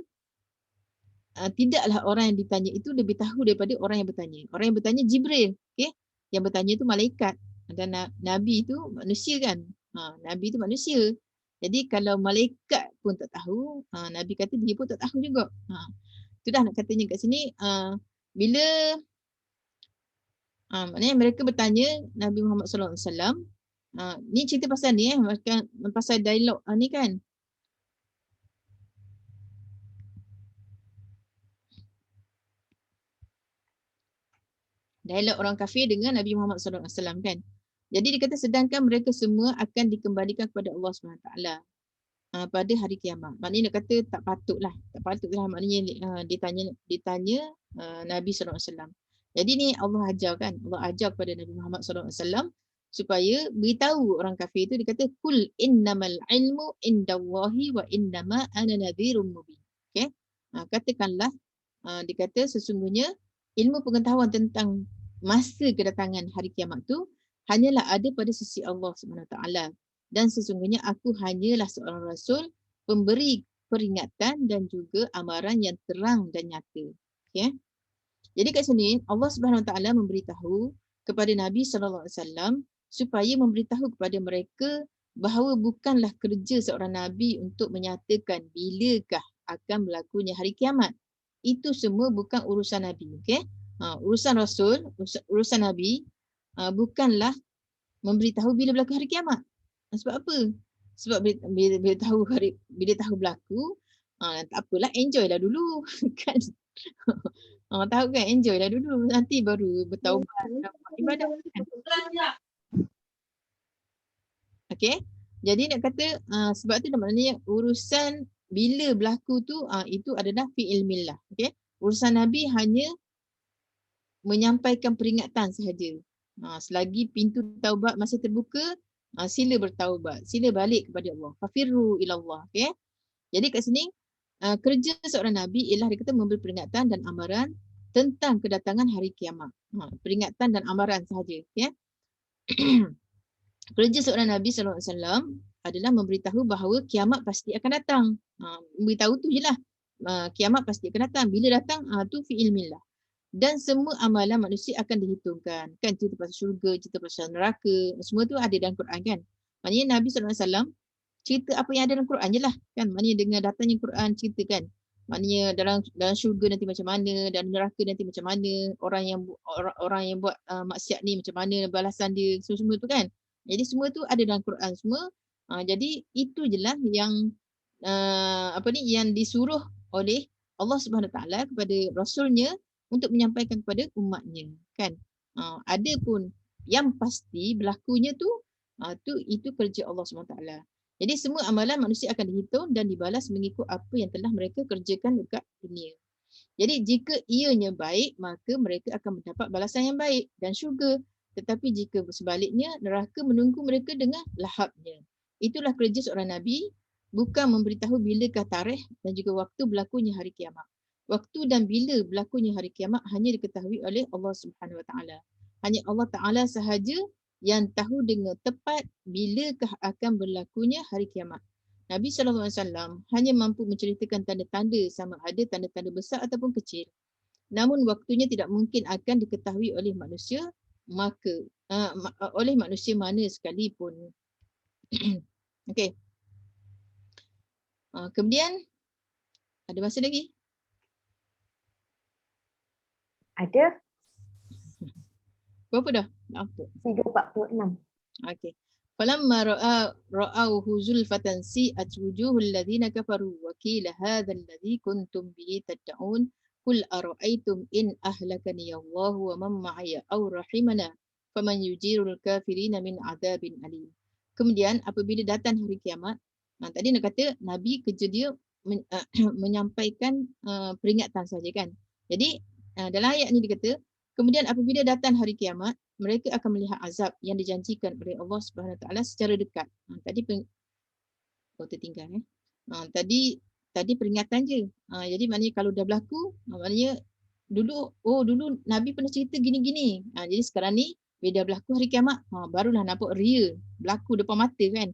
tidaklah orang yang ditanya itu lebih tahu daripada orang yang bertanya. Orang yang bertanya Jibril, okey? Yang bertanya tu malaikat, dan Nabi tu manusia kan. Nabi tu manusia. Jadi kalau malaikat pun tak tahu, Nabi kata dia pun tak tahu juga. Itu dah nak katanya kat sini, bila maknanya mereka bertanya Nabi Muhammad sallallahu alaihi wasallam, ni cerita pasal ni pasal dialog ni kan. Dialog orang kafir dengan Nabi Muhammad sallallahu alaihi wasallam kan. Jadi dia kata sedangkan mereka semua akan dikembalikan kepada Allah Subhanahu Wa Taala. pada hari kiamat. Maknanya nak kata tak patutlah. Tak patutlah maknanya ditanya Nabi SAW. Jadi ni Allah ajar kan. Allah ajar kepada Nabi Muhammad SAW supaya beritahu orang kafir itu, dia kata kul innamal ilmu indallahi wa innama ana nadhirum mubin. Okey. Katakanlah dia kata sesungguhnya ilmu pengetahuan tentang masa kedatangan hari kiamat tu hanyalah ada pada sisi Allah SWT. Dan sesungguhnya aku hanyalah seorang rasul pemberi peringatan dan juga amaran yang terang dan nyata. Okay? Jadi kat sini Allah SWT memberitahu kepada Nabi SAW supaya memberitahu kepada mereka bahawa bukanlah kerja seorang Nabi untuk menyatakan bilakah akan berlakunya hari kiamat. Itu semua bukan urusan Nabi. Okay? Urusan Rasul, urusan Nabi bukanlah memberitahu bila berlaku hari kiamat. Sebab apa? Sebab bila tahu berlaku, tak apalah, enjoy lah dulu. Kan? Tahu kan, enjoy lah dulu. Nanti baru bertaubat dan buat ibadah. Kan? Okay. Jadi nak kata sebab tu maknanya urusan bila berlaku tu itu adalah fi ilmillah. Okay. Urusan Nabi hanya menyampaikan peringatan sahaja. Selagi pintu taubat masih terbuka, sila bertaubat, sila balik kepada Allah. Fafirru ilallah. Okay. Jadi kat sini kerja seorang Nabi ialah dia kata memberi peringatan dan amaran tentang kedatangan hari kiamat. Peringatan dan amaran sahaja. Okay. Kerja seorang Nabi SAW adalah memberitahu bahawa kiamat pasti akan datang. Beritahu tu je lah. Kiamat pasti akan datang. Bila datang, tu fi ilmillah. Dan semua amalan manusia akan dihitungkan. Kan cerita pasal syurga, cerita pasal neraka. Semua tu ada dalam Quran kan. Maknanya Nabi SAW cerita apa yang ada dalam Quran je lah. Kan? Maknanya dengan datangnya Quran cerita kan. Maknanya dalam syurga nanti macam mana, dalam neraka nanti macam mana, orang yang buat maksiat ni macam mana balasan dia, semua tu kan. Jadi semua tu ada dalam Quran semua. Jadi itu je lah yang yang disuruh oleh Allah Subhanahu Wa Taala kepada Rasulnya untuk menyampaikan kepada umatnya, kan. Ada pun yang pasti berlakunya tu, itu kerja Allah Subhanahu Wa Taala. Jadi semua amalan manusia akan dihitung dan dibalas mengikut apa yang telah mereka kerjakan dekat dunia. Jadi jika ianya baik, maka mereka akan mendapat balasan yang baik dan syurga. Tetapi jika sebaliknya, neraka menunggu mereka dengan lahapnya. Itulah kerja seorang Nabi, bukan memberitahu bilakah tarikh dan juga waktu berlakunya hari kiamat. Waktu dan bila berlakunya hari kiamat hanya diketahui oleh Allah Subhanahu Wa Taala. Hanya Allah Taala sahaja yang tahu dengan tepat bilakah akan berlakunya hari kiamat. Nabi SAW hanya mampu menceritakan tanda-tanda sama ada tanda-tanda besar ataupun kecil. Namun waktunya tidak mungkin akan diketahui oleh manusia oleh manusia mana sekalipun. Okey. Kemudian ada masa lagi? Ada. Berapa dah? Apa? 3:46. Okey. Falamma ra'awhu zulfatan si'at wujuhul ladzina kafaru wa qila hadzal ladzi kuntum bihi tad'un qul ara'aytum in ahlakani Allah wa man ma'aya aw rahimana faman yujirul kafirina min adzabin alim. Kemudian apabila datang hari kiamat, tadi nak kata Nabi kerja dia menyampaikan peringatan saja kan. Jadi dalam ayat ni dia kata, kemudian apabila datang hari kiamat, mereka akan melihat azab yang dijanjikan oleh Allah Subhanahu Wa Taala secara dekat. Tadi tertinggal Tadi peringatan je. Jadi maknanya kalau dah berlaku, maknanya dulu Nabi pernah cerita gini-gini. Jadi sekarang ni bila dah berlaku hari kiamat, barulah nampak real berlaku depan mata kan.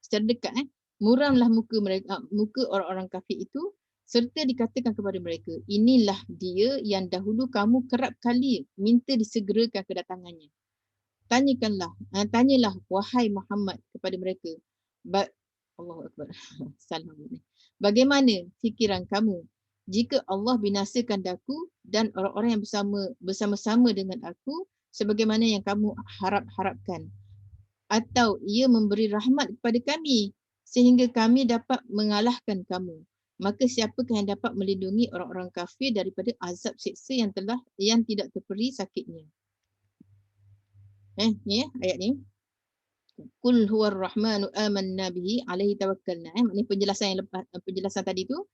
Secara dekat muramlah muka orang-orang kafir itu serta dikatakan kepada mereka, inilah dia yang dahulu kamu kerap kali minta disegerakan kedatangannya. Tanyalah wahai Muhammad kepada mereka. Allahu Akbar. Bagaimana fikiran kamu jika Allah binasakan daku dan orang-orang yang bersama-sama dengan aku sebagaimana yang kamu harapkan, atau ia memberi rahmat kepada kami sehingga kami dapat mengalahkan kamu, maka siapakah yang dapat melindungi orang-orang kafir daripada azab siksa yang tidak terperi sakitnya. Ni ayat ni. Qul huwar rahmanu amanna bihi alaihi tawakkalna. Ini penjelasan yang lepas, penjelasan tadi tu.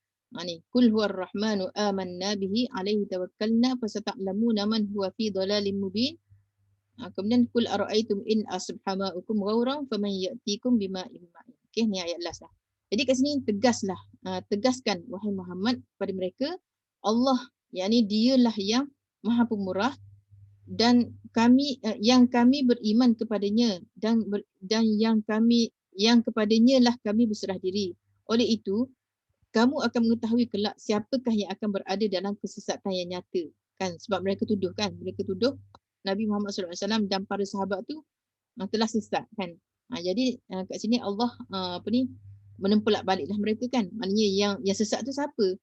Ni Qul huwar rahmanu amanna bihi alaihi tawakkalna fasata'lamuna man huwa fi dhalalin mubin. Kemudian Qul ara'aitum in asbhama'ukum ghauran faman ya'tikum bima'in ma'in. Okey, ni ayat last lah. Jadi kat sini tegaslah, tegaskan wahai Muhammad kepada mereka, Allah yakni dialah yang Maha Pemurah dan kami yang kami beriman kepadanya dan yang kepadanya lah kami berserah diri. Oleh itu kamu akan mengetahui kelak siapakah yang akan berada dalam kesesatan yang nyata, kan? Sebab mereka tuduh Nabi Muhammad SAW dan para sahabat tu telah sesat, kan? Jadi kat sini Allah menempelak baliklah mereka, kan? Maknanya yang sesat tu siapa?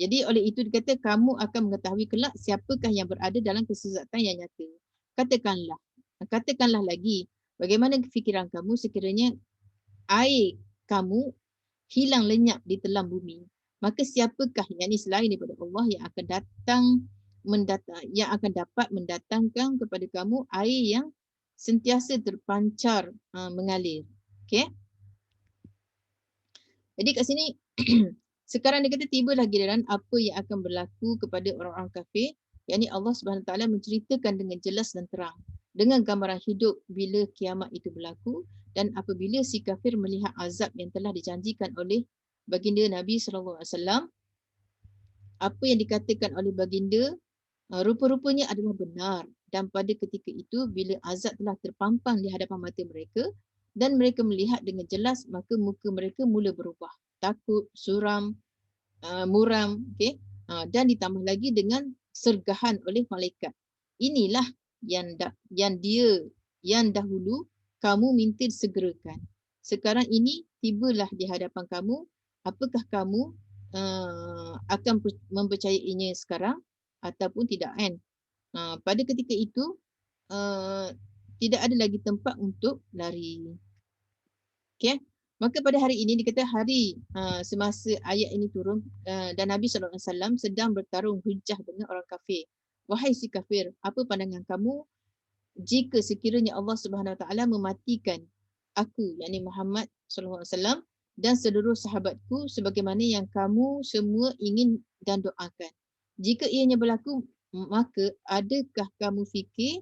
Jadi oleh itu dikata kamu akan mengetahui kelak siapakah yang berada dalam kesesatan yang nyata. Katakanlah lagi, bagaimana fikiran kamu sekiranya air kamu hilang lenyap di telan bumi, maka siapakah yakni selain daripada Allah yang akan dapat mendatangkan kepada kamu air yang sentiasa terpancar mengalir. Okey. Jadi kat sini sekarang dia kata tibalah giliran apa yang akan berlaku kepada orang-orang kafir, yakni Allah Subhanahu Wa Taala menceritakan dengan jelas dan terang dengan gambaran hidup bila kiamat itu berlaku dan apabila si kafir melihat azab yang telah dijanjikan oleh baginda Nabi sallallahu alaihi wasallam. Apa yang dikatakan oleh baginda rupa-rupanya adalah benar, dan pada ketika itu bila azab telah terpampang di hadapan mata mereka dan mereka melihat dengan jelas, maka muka mereka mula berubah, takut, suram, muram, okey, dan ditambah lagi dengan sergahan oleh malaikat. Inilah yang dahulu kamu minta segerakan. Sekarang ini tibalah di hadapan kamu. Apakah kamu akan mempercayainya sekarang ataupun tidak, kan? Pada ketika itu tidak ada lagi tempat untuk lari. Okey. Maka pada hari ini dikata hari semasa ayat ini turun dan Nabi SAW sedang bertarung hujah dengan orang kafir. Wahai si kafir, apa pandangan kamu jika sekiranya Allah Subhanahu Wa Taala mematikan aku, yakni Muhammad SAW dan seluruh sahabatku sebagaimana yang kamu semua ingin dan doakan. Jika ianya berlaku, maka adakah kamu fikir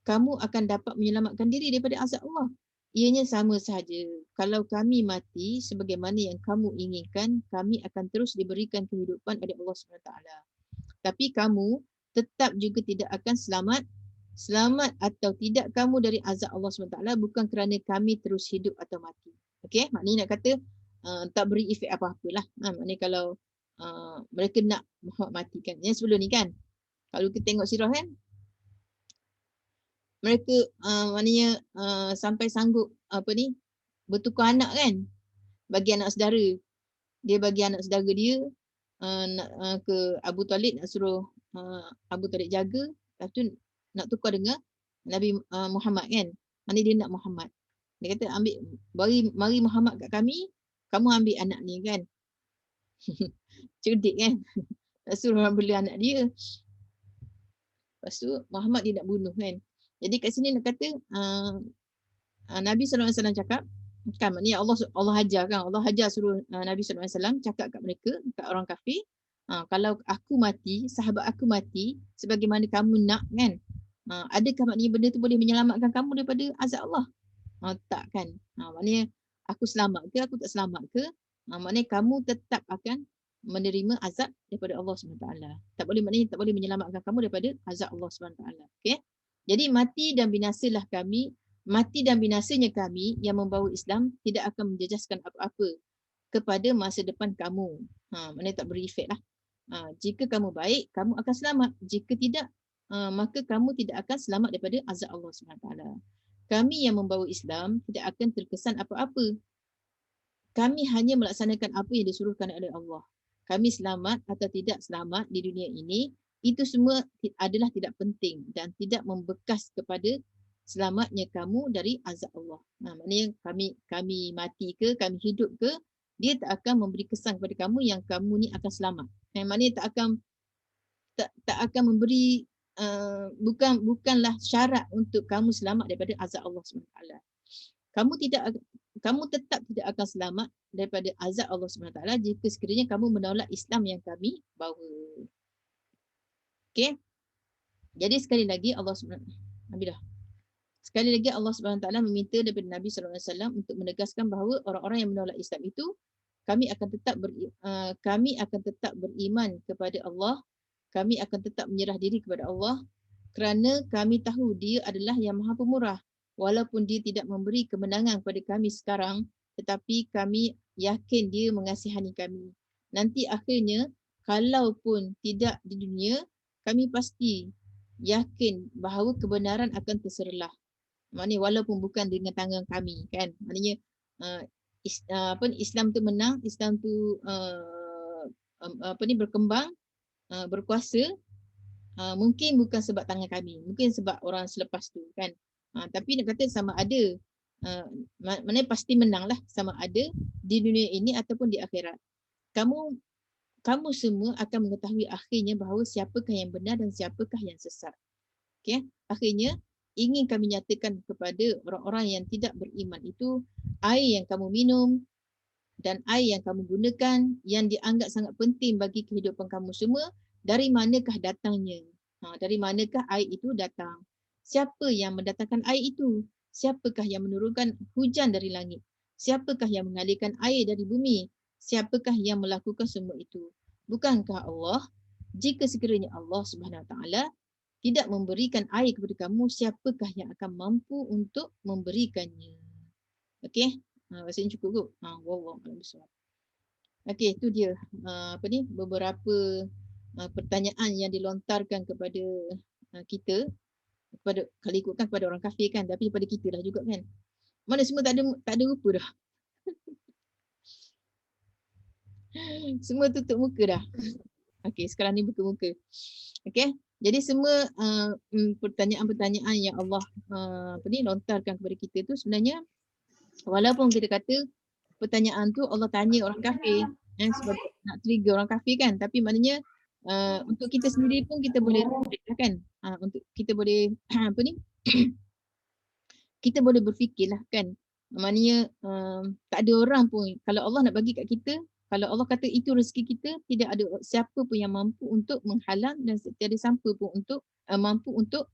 kamu akan dapat menyelamatkan diri daripada azab Allah? Ianya sama sahaja. Kalau kami mati sebagaimana yang kamu inginkan, kami akan terus diberikan kehidupan oleh Allah SWT. Tapi kamu tetap juga tidak akan selamat. Selamat atau tidak kamu dari azab Allah SWT bukan kerana kami terus hidup atau mati. Okey, maknanya nak kata tak beri efek apa-apalah. Maknanya kalau mereka nak Muhammad mati, kan? Yang sebelum ni, kan, kalau kita tengok sirah, kan, mereka maknanya sampai sanggup bertukar anak, kan, bagi anak saudara. Dia bagi anak saudara dia ke Abu Talib, nak suruh Abu Talib jaga, lepas tu nak tukar dengan Nabi Muhammad, kan. Maknanya dia nak Muhammad. Dia kata mari Muhammad kat kami, kamu ambil anak ni, kan. Cerdik, kan. Tak suruh orang beli anak dia. Lepas tu Muhammad dia nak bunuh, kan. Jadi kat sini nak kata Nabi SAW cakap, kan, maknanya Allah ajar, kan. Allah ajar suruh Nabi SAW cakap kat mereka, kat orang kafir, kalau aku mati, sahabat aku mati sebagaimana kamu nak, kan, adakah maknanya benda tu boleh menyelamatkan kamu daripada azab Allah? Tak, kan. Maknanya aku selamat ke aku tak selamat ke, maknanya kamu tetap akan menerima azab daripada Allah SWT. Tak boleh, maknanya tak boleh menyelamatkan kamu daripada azab Allah SWT. Okey. Jadi mati dan binasanya kami yang membawa Islam tidak akan menjejaskan apa-apa kepada masa depan kamu. Maknanya tak beri efek lah. Jika kamu baik, kamu akan selamat. Jika tidak, maka kamu tidak akan selamat daripada azab Allah SWT. Kami yang membawa Islam tidak akan terkesan apa-apa. Kami hanya melaksanakan apa yang disuruhkan oleh Allah. Kami selamat atau tidak selamat di dunia ini, itu semua adalah tidak penting dan tidak membekas kepada selamatnya kamu dari azab Allah. Maknanya kami mati ke, kami hidup ke, dia tak akan memberi kesan kepada kamu yang kamu ni akan selamat. Maknanya tak akan memberi bukanlah syarat untuk kamu selamat daripada azab Allah SWT. kamu tetap tidak akan selamat daripada azab Allah SWT jika sekiranya kamu menolak Islam yang kami bawa. Okey. Jadi sekali lagi Allah SWT meminta daripada Nabi SAW untuk menegaskan bahawa orang-orang yang menolak Islam itu kami akan tetap beriman kepada Allah, kami akan tetap menyerah diri kepada Allah kerana kami tahu Dia adalah yang Maha Pemurah. Walaupun Dia tidak memberi kemenangan kepada kami sekarang, tetapi kami yakin Dia mengasihani kami. Nanti akhirnya, kalaupun tidak di dunia, kami pasti yakin bahawa kebenaran akan terserlah. Maknanya walaupun bukan dengan tangan kami, kan? Maknanya Islam tu menang, Islam tu berkembang, berkuasa, mungkin bukan sebab tangan kami, mungkin sebab orang selepas tu, kan? Tapi nak kata sama ada, maknanya pasti menang lah, sama ada di dunia ini ataupun di akhirat. Kamu semua akan mengetahui akhirnya bahawa siapakah yang benar dan siapakah yang sesat. Okay? Akhirnya, ingin kami nyatakan kepada orang-orang yang tidak beriman itu, air yang kamu minum dan air yang kamu gunakan yang dianggap sangat penting bagi kehidupan kamu semua, dari manakah datangnya? Dari manakah air itu datang? Siapa yang mendatangkan air itu? Siapakah yang menurunkan hujan dari langit? Siapakah yang mengalirkan air dari bumi? Siapakah yang melakukan semua itu? Bukankah Allah? Jika sekiranya Allah Subhanahu Wa Taala tidak memberikan air kepada kamu, siapakah yang akan mampu untuk memberikannya? Okey, rasanya cukup kot. Wallahu a'lam bishawab. Okey, itu dia beberapa pertanyaan yang dilontarkan kepada kita, kalau ikutkan kepada orang kafir kan, tapi kepada kita lah juga kan. Mana semua tak ada rupa dah. Semua tutup muka dah. Okey, sekarang ni buka muka. Okey, jadi semua pertanyaan-pertanyaan yang Allah lontarkan kepada kita tu sebenarnya, walaupun kita kata pertanyaan tu Allah tanya orang kafir, sebab nak trigger orang kafir kan, tapi maknanya untuk kita sendiri pun kita boleh kan, untuk kita boleh kita boleh berfikirlah kan, maknanya tak ada orang pun, kalau Allah nak bagi kat kita, kalau Allah kata itu rezeki kita, tidak ada siapa pun yang mampu untuk menghalang dan tiada siapa pun untuk mampu untuk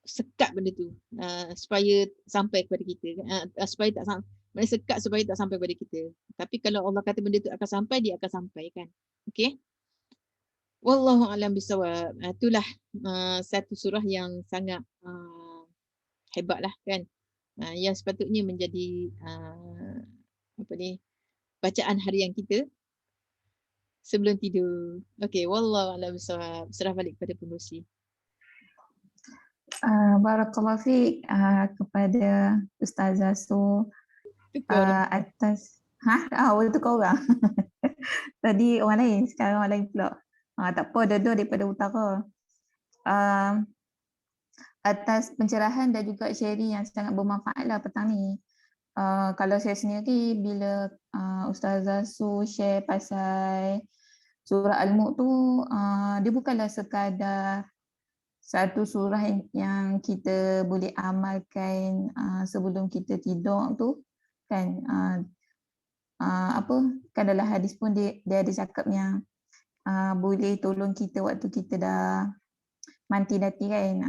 sekat benda tu supaya sampai kepada kita, supaya tak sampai, sekat supaya tak sampai kepada kita. Tapi kalau Allah kata benda tu akan sampai, dia akan sampai kan. Okey. Wallahu a'lam bishawab. Itulah satu surah yang sangat hebatlah kan. Yang sepatutnya menjadi bacaan harian kita sebelum tidur. Okey, wallahu a'lam bishawab. Serah balik kepada pengerusi. Barakallahu fiik kepada Ustazah Su atas itu kau orang. Tadi orang lain, sekarang orang lain pula. Tak apa, dua-dua daripada utara. Atas pencerahan dan juga sharing yang sangat bermanfaat lah petang ni. Kalau saya sendiri, bila Ustazah Su share pasal surah Al-Mulk tu, dia bukanlah sekadar satu surah yang kita boleh amalkan sebelum kita tidur tu kan. Kan dalam hadis pun dia ada cakap yang boleh tolong kita waktu kita dah mati nanti kan.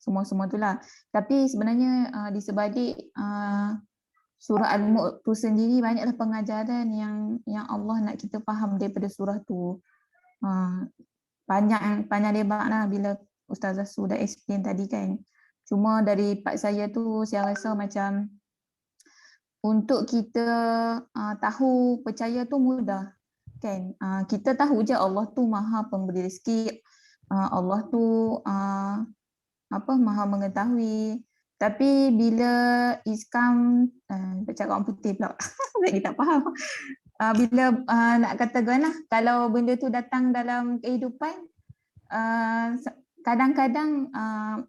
Semua-semua tu lah. Tapi sebenarnya di sebalik surah Al-Mulk tu sendiri banyaklah pengajaran yang Allah nak kita faham daripada surah tu. Panjang lebar lah bila Ustazah Su dah explain tadi kan. Cuma dari part saya tu, saya rasa macam untuk kita tahu, percaya tu mudah kan. Kita tahu je Allah tu Maha Pemberi rezeki, Allah tu Maha mengetahui. Tapi bila Iskam, cakap orang putih pula, saya tak faham. Bila nak katakan lah, kalau benda tu datang dalam kehidupan, kadang-kadang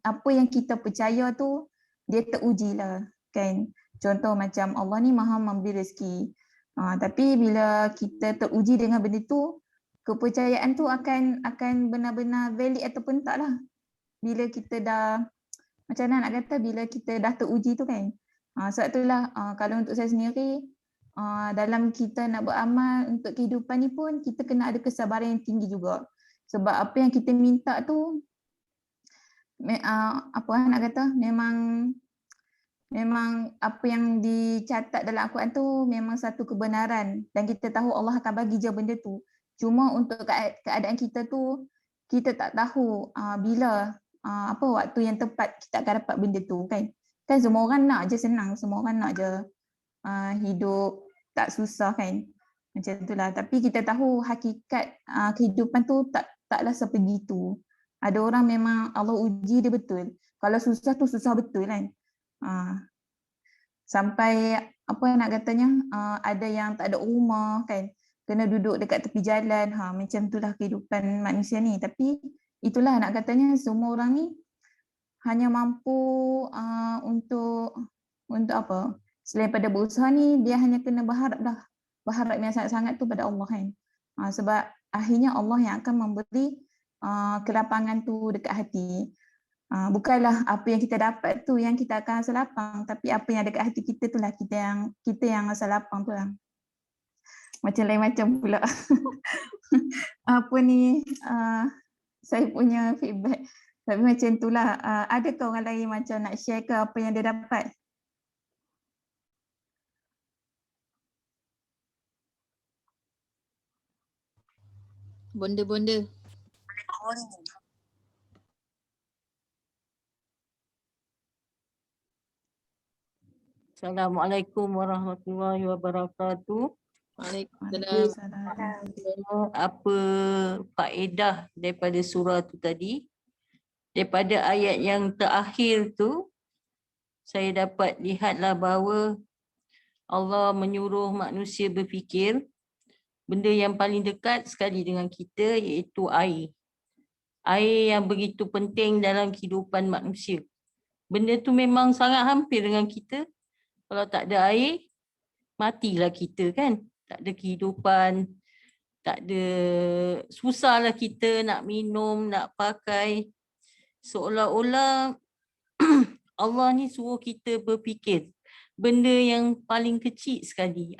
apa yang kita percaya tu dia teruji lah kan. Contoh macam Allah ni Maha memberi rezeki, tapi bila kita teruji dengan benda tu, kepercayaan tu akan benar-benar valid ataupun tak lah. Bila kita dah macam mana nak kata, bila kita dah teruji tu kan. Sebab itulah kalau untuk saya sendiri, dalam kita nak beramal untuk kehidupan ni pun kita kena ada kesabaran yang tinggi juga. Sebab apa yang kita minta tu apa nak kata, memang apa yang dicatat dalam Al-Quran tu memang satu kebenaran dan kita tahu Allah akan bagi je benda tu. Cuma untuk keadaan kita tu kita tak tahu bila apa waktu yang tepat kita akan dapat benda tu kan. Kan semua orang nak je senang, semua orang nak je hidup tak susah kan. Macam itulah. Tapi kita tahu hakikat kehidupan tu taklah sebegitu. Ada orang memang Allah uji dia betul. Kalau susah tu susah betul kan. Sampai apa nak katanya, ada yang tak ada rumah kan, kena duduk dekat tepi jalan. Macam itulah kehidupan manusia ni. Tapi itulah nak katanya semua orang ni hanya mampu untuk apa? Selain pada berusaha ni, dia hanya kena berharap yang sangat-sangat tu pada Allah kan. Sebab akhirnya Allah yang akan memberi kelapangan tu dekat hati. Bukanlah apa yang kita dapat tu yang kita akan rasa lapang, tapi apa yang ada dekat hati kita tu lah kita yang rasa lapang tu lah. Macam lain macam pula. Apa ni, saya punya feedback. Tapi macam itulah. Adakah orang lain macam nak share ke apa yang dia dapat? Bonda-bonda. Assalamualaikum warahmatullahi wabarakatuh. Waalaikumsalam. Apa faedah daripada surah tu tadi? Daripada ayat yang terakhir tu, saya dapat lihatlah bahawa Allah menyuruh manusia berfikir benda yang paling dekat sekali dengan kita iaitu air. Air yang begitu penting dalam kehidupan manusia. Benda tu memang sangat hampir dengan kita. Kalau tak ada air, matilah kita kan. Tak ada kehidupan, tak ada, susahlah kita nak minum, nak pakai. Seolah-olah Allah ni suruh kita berfikir benda yang paling kecil sekali.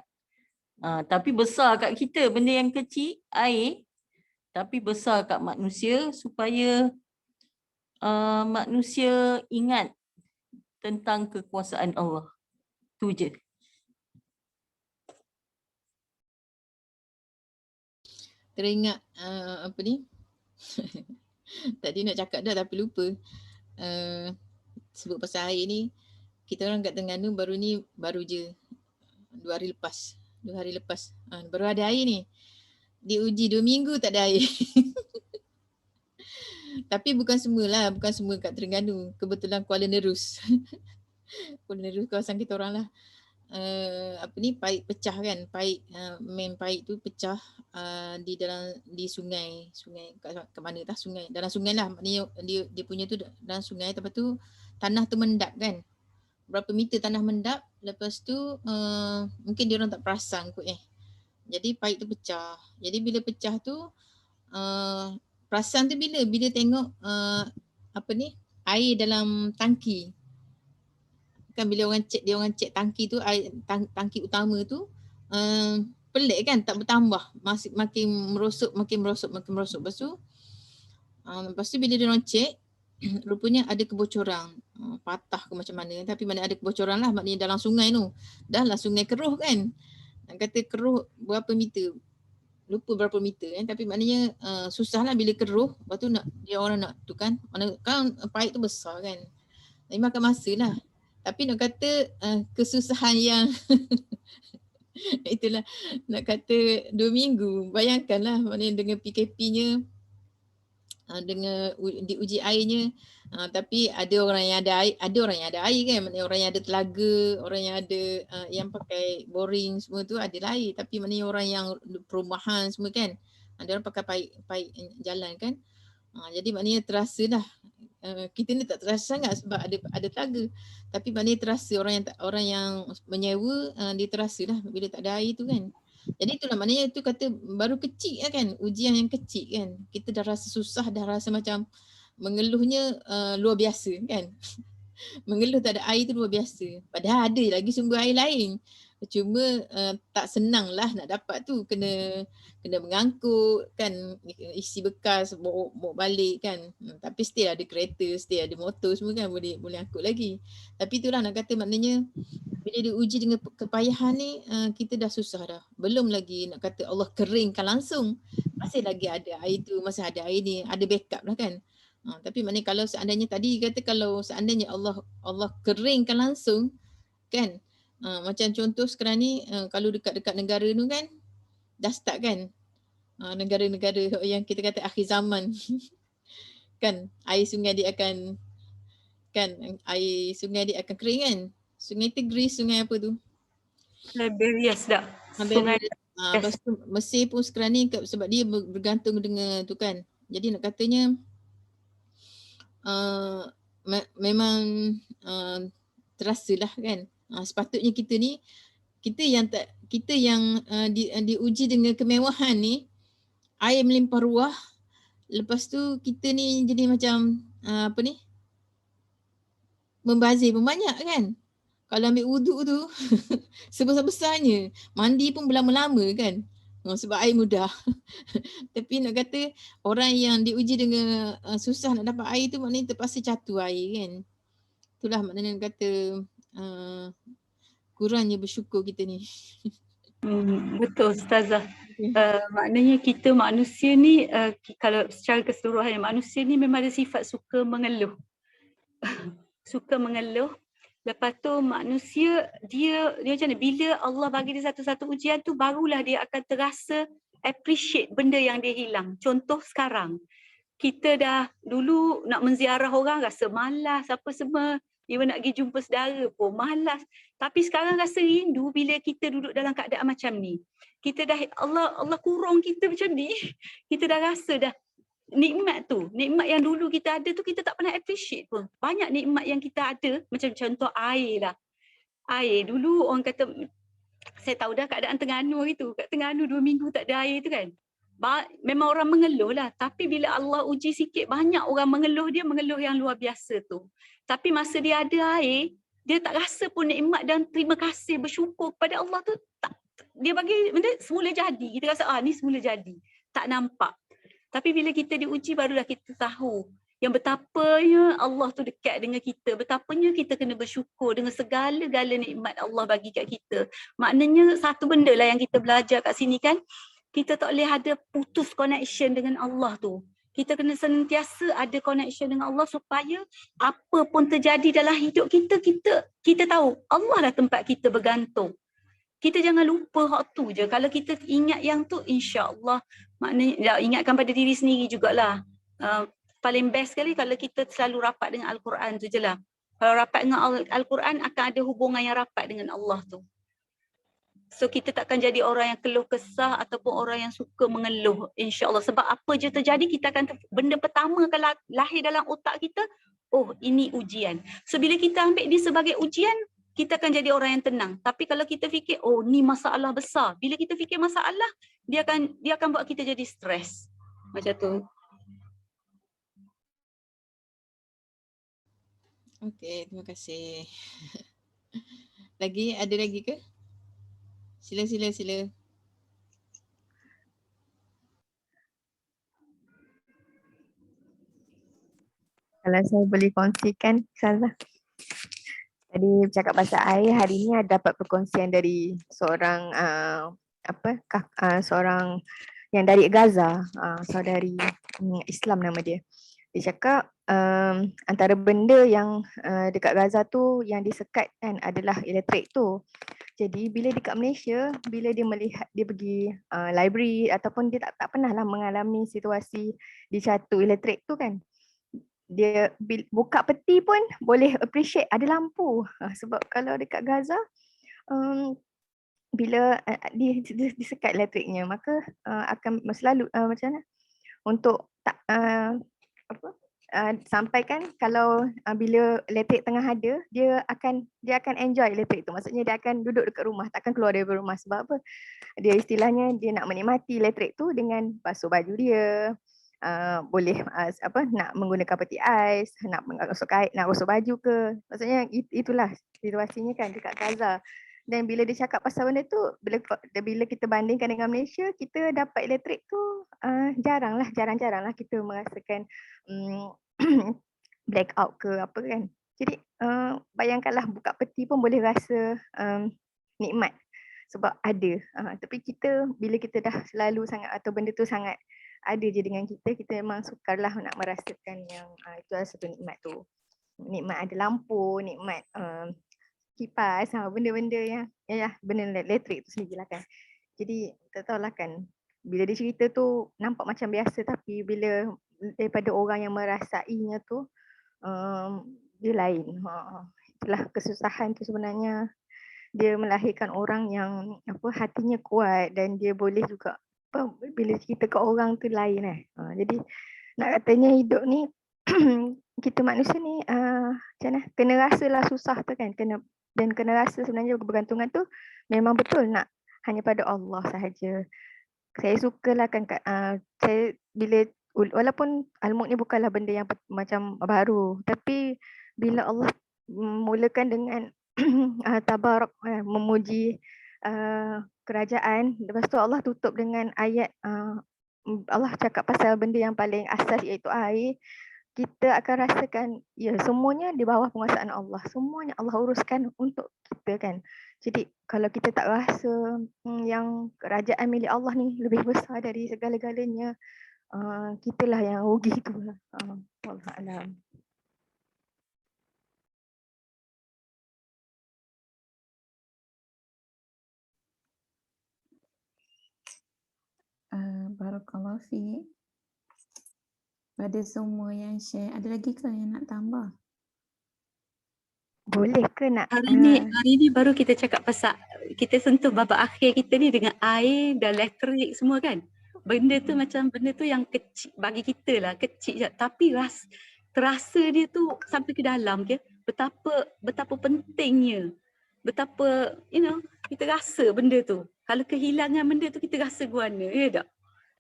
Tapi besar kat kita, benda yang kecil, air, tapi besar kat manusia supaya manusia ingat tentang kekuasaan Allah. Tu je. Teringat apa ni? Tadi nak cakap dah tapi lupa. Sebut pasal air ni, kita orang kat Terengganu baru je 2 hari lepas. Baru ada air ni. Diuji 2 minggu tak ada air. Tapi bukan semua kat Terengganu. Kebetulan Kuala Nerus. Kuala Nerus kawasan kita orang lah. Paip pecah kan, main paip tu pecah di sungai kat mana dah sungai, dalam sungai lah, maknanya dia punya tu dalam sungai. Lepas tu tanah tu mendap kan, berapa meter tanah mendap, lepas tu mungkin dia orang tak perasan kot jadi paip tu pecah. Jadi bila pecah tu perasan tu bila tengok air dalam tangki. Kan bila orang cek tangki tu, air tangki utama tu pelik kan, tak bertambah, masih makin merosot. Lepas tu bila dia orang cek, rupanya ada kebocoran, patah ke macam mana, tapi mana ada kebocoran lah, maknanya dalam sungai tu. Dah lah sungai keruh kan. Kata keruh berapa meter, lupa berapa meter kan, tapi maknanya susah lah bila keruh. Lepas tu dia orang nak tu kan, mana kan paip tu besar kan, tapi makan masa lah. Tapi nak kata kesusahan yang itulah, nak kata 2 minggu. Bayangkanlah maknanya dengan PKP-nya, dengan diuji airnya. Tapi ada orang yang ada air kan, maknanya orang yang ada telaga, orang yang ada yang pakai boring semua tu ada air. Tapi maknanya orang yang perumahan semua kan, ada orang pakai paip jalan kan. Jadi maknanya terasa dah. Kita ni tak terasa sangat sebab ada telaga. Tapi maknanya terasa orang yang menyewa, dia terasa lah bila tak ada air tu kan. Jadi itulah maknanya tu kata baru kecil lah kan, ujian yang kecil kan. Kita dah rasa susah, dah rasa macam mengeluhnya luar biasa kan. mengeluh tak ada air tu luar biasa. Padahal ada lagi sumber air lain. Cuma tak senang lah nak dapat tu, kena mengangkut kan, isi bekas bawa balik kan. Tapi still ada kereta, still ada motor semua kan, boleh angkut lagi. Tapi itulah nak kata, maknanya bila diuji dengan kepayahan ni, kita dah susah dah. Belum lagi nak kata Allah keringkan langsung, masih lagi ada air tu, masih ada air ni, ada backup lah kan. Tapi maknanya kalau seandainya tadi kata, kalau seandainya Allah keringkan langsung kan, macam contoh sekarang ni, kalau dekat-dekat negara tu kan dah start kan, negara-negara yang kita kata akhir zaman kan, air sungai dia akan kering kan. Sungai Tigris, sungai apa tu? Liberia dah. Sungai. Lepas tu Mesir pun sekarang ni sebab dia bergantung dengan tu kan. Jadi nak katanya memang terasalah kan. Sepatutnya kita ni, kita yang diuji dengan kemewahan ni, air melimpah ruah. Lepas tu kita ni jadi macam membazir pun banyak kan. Kalau ambil wuduk tu sebesar-besarnya, mandi pun berlama-lama kan, sebab air mudah. Tapi nak kata orang yang diuji dengan susah nak dapat air tu, maknanya terpaksa catu air kan. Itulah maknanya nak kata kurangnya bersyukur kita ni. Betul Ustazah. Maknanya kita manusia ni, kalau secara keseluruhan manusia ni memang ada sifat suka mengeluh. Suka mengeluh. Lepas tu manusia dia macam ni, bila Allah bagi dia satu-satu ujian tu, barulah dia akan terasa appreciate benda yang dia hilang. Contoh sekarang, kita dah dulu nak menziarah orang rasa malas apa semua, even nak pergi jumpa saudara pun malas. Tapi sekarang rasa rindu bila kita duduk dalam keadaan macam ni. Kita dah Allah kurung kita macam ni. Kita dah rasa dah nikmat tu, nikmat yang dulu kita ada tu kita tak pernah appreciate pun. Banyak nikmat yang kita ada, macam contoh air lah. Air dulu orang kata, saya tahu dah keadaan Terengganu itu, kat Terengganu 2 minggu tak ada air tu kan. Memang orang mengeluh lah, tapi bila Allah uji sikit, banyak orang mengeluh, dia mengeluh yang luar biasa tu. Tapi masa dia ada air, dia tak rasa pun nikmat dan terima kasih, bersyukur kepada Allah tu. Tak, dia bagi benda semula jadi, kita rasa ni semula jadi, tak nampak. Tapi bila kita diuji, barulah kita tahu yang betapanya Allah tu dekat dengan kita, betapanya kita kena bersyukur dengan segala-gala nikmat Allah bagi kat kita. Maknanya satu benda lah yang kita belajar kat sini kan, kita tak boleh ada putus connection dengan Allah tu. Kita kena sentiasa ada connection dengan Allah supaya apa pun terjadi dalam hidup kita, kita tahu Allah lah tempat kita bergantung. Kita jangan lupa hak tu je. Kalau kita ingat yang tu, insya-Allah, maknanya ingatkan pada diri sendiri jugalah. Paling best sekali kalau kita selalu rapat dengan Al-Quran tu je lah. Kalau rapat dengan Al-Quran, akan ada hubungan yang rapat dengan Allah tu. So kita takkan jadi orang yang keluh kesah ataupun orang yang suka mengeluh, insya-Allah. Sebab apa je terjadi, kita akan benda pertama kalau lahir dalam otak kita, oh ini ujian. So bila kita ambil dia sebagai ujian, kita akan jadi orang yang tenang. Tapi kalau kita fikir, oh ni masalah besar. Bila kita fikir masalah, dia akan buat kita jadi stres. Macam tu. Okey, terima kasih. Ada lagi ke? Sila. Kalau saya boleh kongsikan, Ustazah. Tadi bercakap pasal air, hari ni ada dapat perkongsian dari seorang seorang yang dari Gaza, saudari Islam nama dia. Dia cakap antara benda yang dekat Gaza tu yang disekat kan adalah elektrik tu. Jadi bila dekat Malaysia, bila dia melihat, dia pergi library ataupun dia tak pernah lah mengalami situasi dicatu elektrik tu kan. Dia buka peti pun boleh appreciate ada lampu. Sebab kalau dekat Gaza bila disekat elektriknya, maka akan selalu macam mana untuk sampaikan kalau bila elektrik tengah ada, dia akan enjoy elektrik tu. Maksudnya dia akan duduk dekat rumah, takkan keluar dari rumah. Sebab apa? Dia istilahnya dia nak menikmati elektrik tu dengan basuh baju dia, boleh nak menggunakan peti ais, nak gosok baju ke. Maksudnya itulah situasinya kan dekat Gaza. Dan bila dia cakap pasal benda tu, bila kita bandingkan dengan Malaysia, kita dapat elektrik tu jarang-jarang lah kita merasakan blackout ke apa kan. Jadi bayangkanlah buka peti pun boleh rasa nikmat sebab ada. Tapi kita bila kita dah selalu sangat atau benda tu sangat ada je dengan kita memang sukarlah nak merasakan yang itu adalah satu nikmat tu. Nikmat ada lampu, nikmat kipas, benda-benda yang benda elektrik tu sendirilah kan. Jadi tak tahulah kan, bila dia cerita tu nampak macam biasa tapi bila daripada orang yang merasainya tu dia lain. Itulah kesusahan tu sebenarnya. Dia melahirkan orang yang hatinya kuat dan dia boleh juga bila cerita ke orang tu lain jadi nak katanya hidup ni kita manusia ni macam mana kena rasalah susah tu kan, kena rasa sebenarnya kebergantungan tu memang betul nak hanya pada Allah sahaja. Saya sukalah kan saya bila walaupun Al-Mulk ni bukanlah benda yang macam baru, tapi bila Allah mulakan dengan tabarak memuji kerajaan, lepas tu Allah tutup dengan ayat Allah cakap pasal benda yang paling asas iaitu air, kita akan rasakan semuanya di bawah penguasaan Allah, semuanya Allah uruskan untuk kita kan. Jadi kalau kita tak rasa yang kerajaan milik Allah ni lebih besar dari segala-galanya, kitalah yang rugi tu lah. Wallahualam. Barakallahu fiik. Pada semua yang share, ada lagi ke yang nak tambah? Boleh ke nak? Hari ni baru kita cakap pasal, kita sentuh babak akhir kita ni dengan air dan elektrik semua kan. Benda tu macam benda tu yang kecil bagi kita lah, kecil je. Tapi terasa dia tu sampai ke dalam ke. Betapa pentingnya. Betapa kita rasa benda tu. Kalau kehilangan benda tu kita rasa guana, ya tak?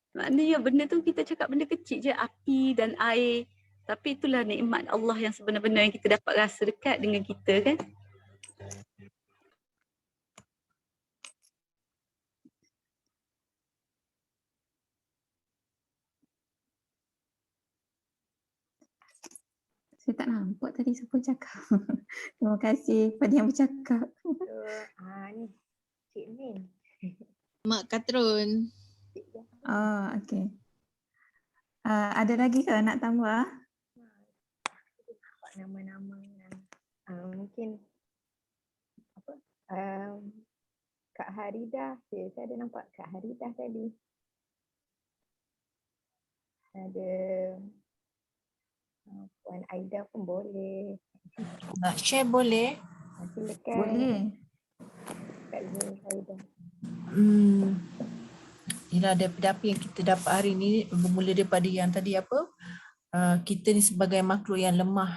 Maknanya benda tu kita cakap benda kecil je, api dan air. Tapi itulah nikmat Allah yang sebenar-benar yang kita dapat rasa dekat dengan kita kan. Saya tak nampak tadi siapa cakap. Terima kasih kepada yang bercakap. Ni Cik Min. Mak Katrun. Okey. Ada lagi ke nak tambah? Nama-nama yang mungkin Kak Haridah. Saya ada nampak Kak Haridah tadi. Ada Puan Aida pun boleh. Nak share boleh? Silakan. Boleh. Kak Aida. Ialah daripada apa yang kita dapat hari ni, bermula daripada yang tadi kita ni sebagai makhluk yang lemah.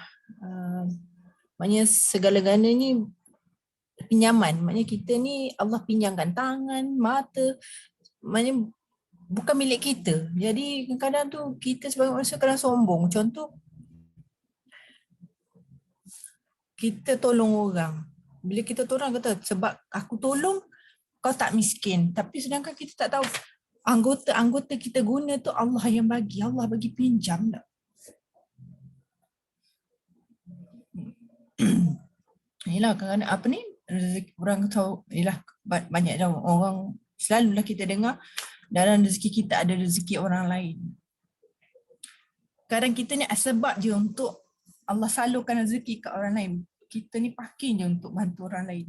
Maknanya segala-galanya ni pinjaman. Maknanya kita ni Allah pinjamkan tangan, mata. Maknanya bukan milik kita. Jadi kadang-kadang tu kita sebagai manusia kadang sombong. Contoh, kita tolong orang. Bila kita tolong kata sebab aku tolong kau tak miskin. Tapi sedangkan kita tak tahu anggota kita guna tu Allah yang bagi. Allah bagi pinjam tak. Yelah kerana apa ni rezeki orang tahu, yelah banyak tahu orang selalulah kita dengar dalam rezeki kita ada rezeki orang lain. Kadang kita ni sebab je untuk Allah salurkan rezeki ke orang lain. Kita ni pakai je untuk bantu orang lain.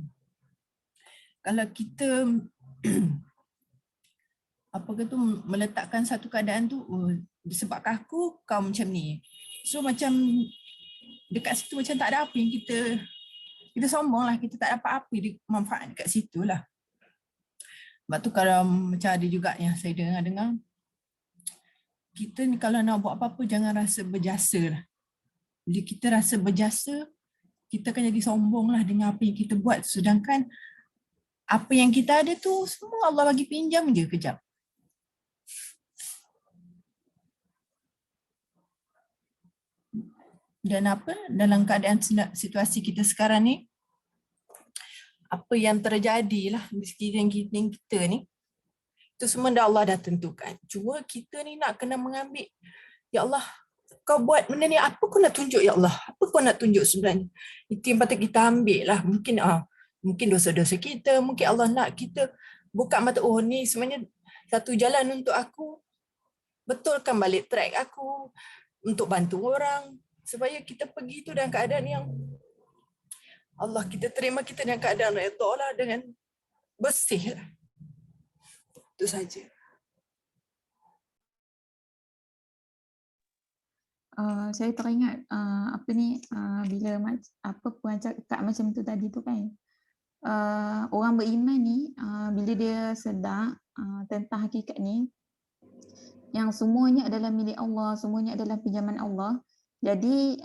Kalau kita meletakkan satu keadaan tu, disebabkan aku kau macam ni. So macam dekat situ macam tak ada apa yang kita sombong lah, kita tak dapat apa manfaat dekat situ lah. Sebab tu kalau macam ada juga yang saya dengar, kita ni kalau nak buat apa-apa jangan rasa berjasa lah. Bila kita rasa berjasa, kita akan jadi sombong lah dengan apa yang kita buat. Sedangkan apa yang kita ada tu semua Allah bagi pinjam je kejap. Dan dalam keadaan situasi kita sekarang ni, apa yang terjadi lah di sekeliling kita ni, itu semua Allah dah tentukan. Cuma kita ni nak kena mengambil, ya Allah, kau buat benda ni, apa kau nak tunjuk ya Allah? Apa kau nak tunjuk sebenarnya? Itu yang patut kita ambil lah. Mungkin dosa-dosa kita, mungkin Allah nak kita buka mata, oh ni sebenarnya satu jalan untuk aku betulkan balik track aku, untuk bantu orang, supaya kita pergi tu dalam keadaan yang Allah, kita terima kita dalam keadaan redha lah, dengan bersih lah. Itu saja. Saya teringat bila puan cakap macam tu tadi tu kan, orang beriman ni bila dia sedar tentang hakikat ni, yang semuanya adalah milik Allah, semuanya adalah pinjaman Allah. Jadi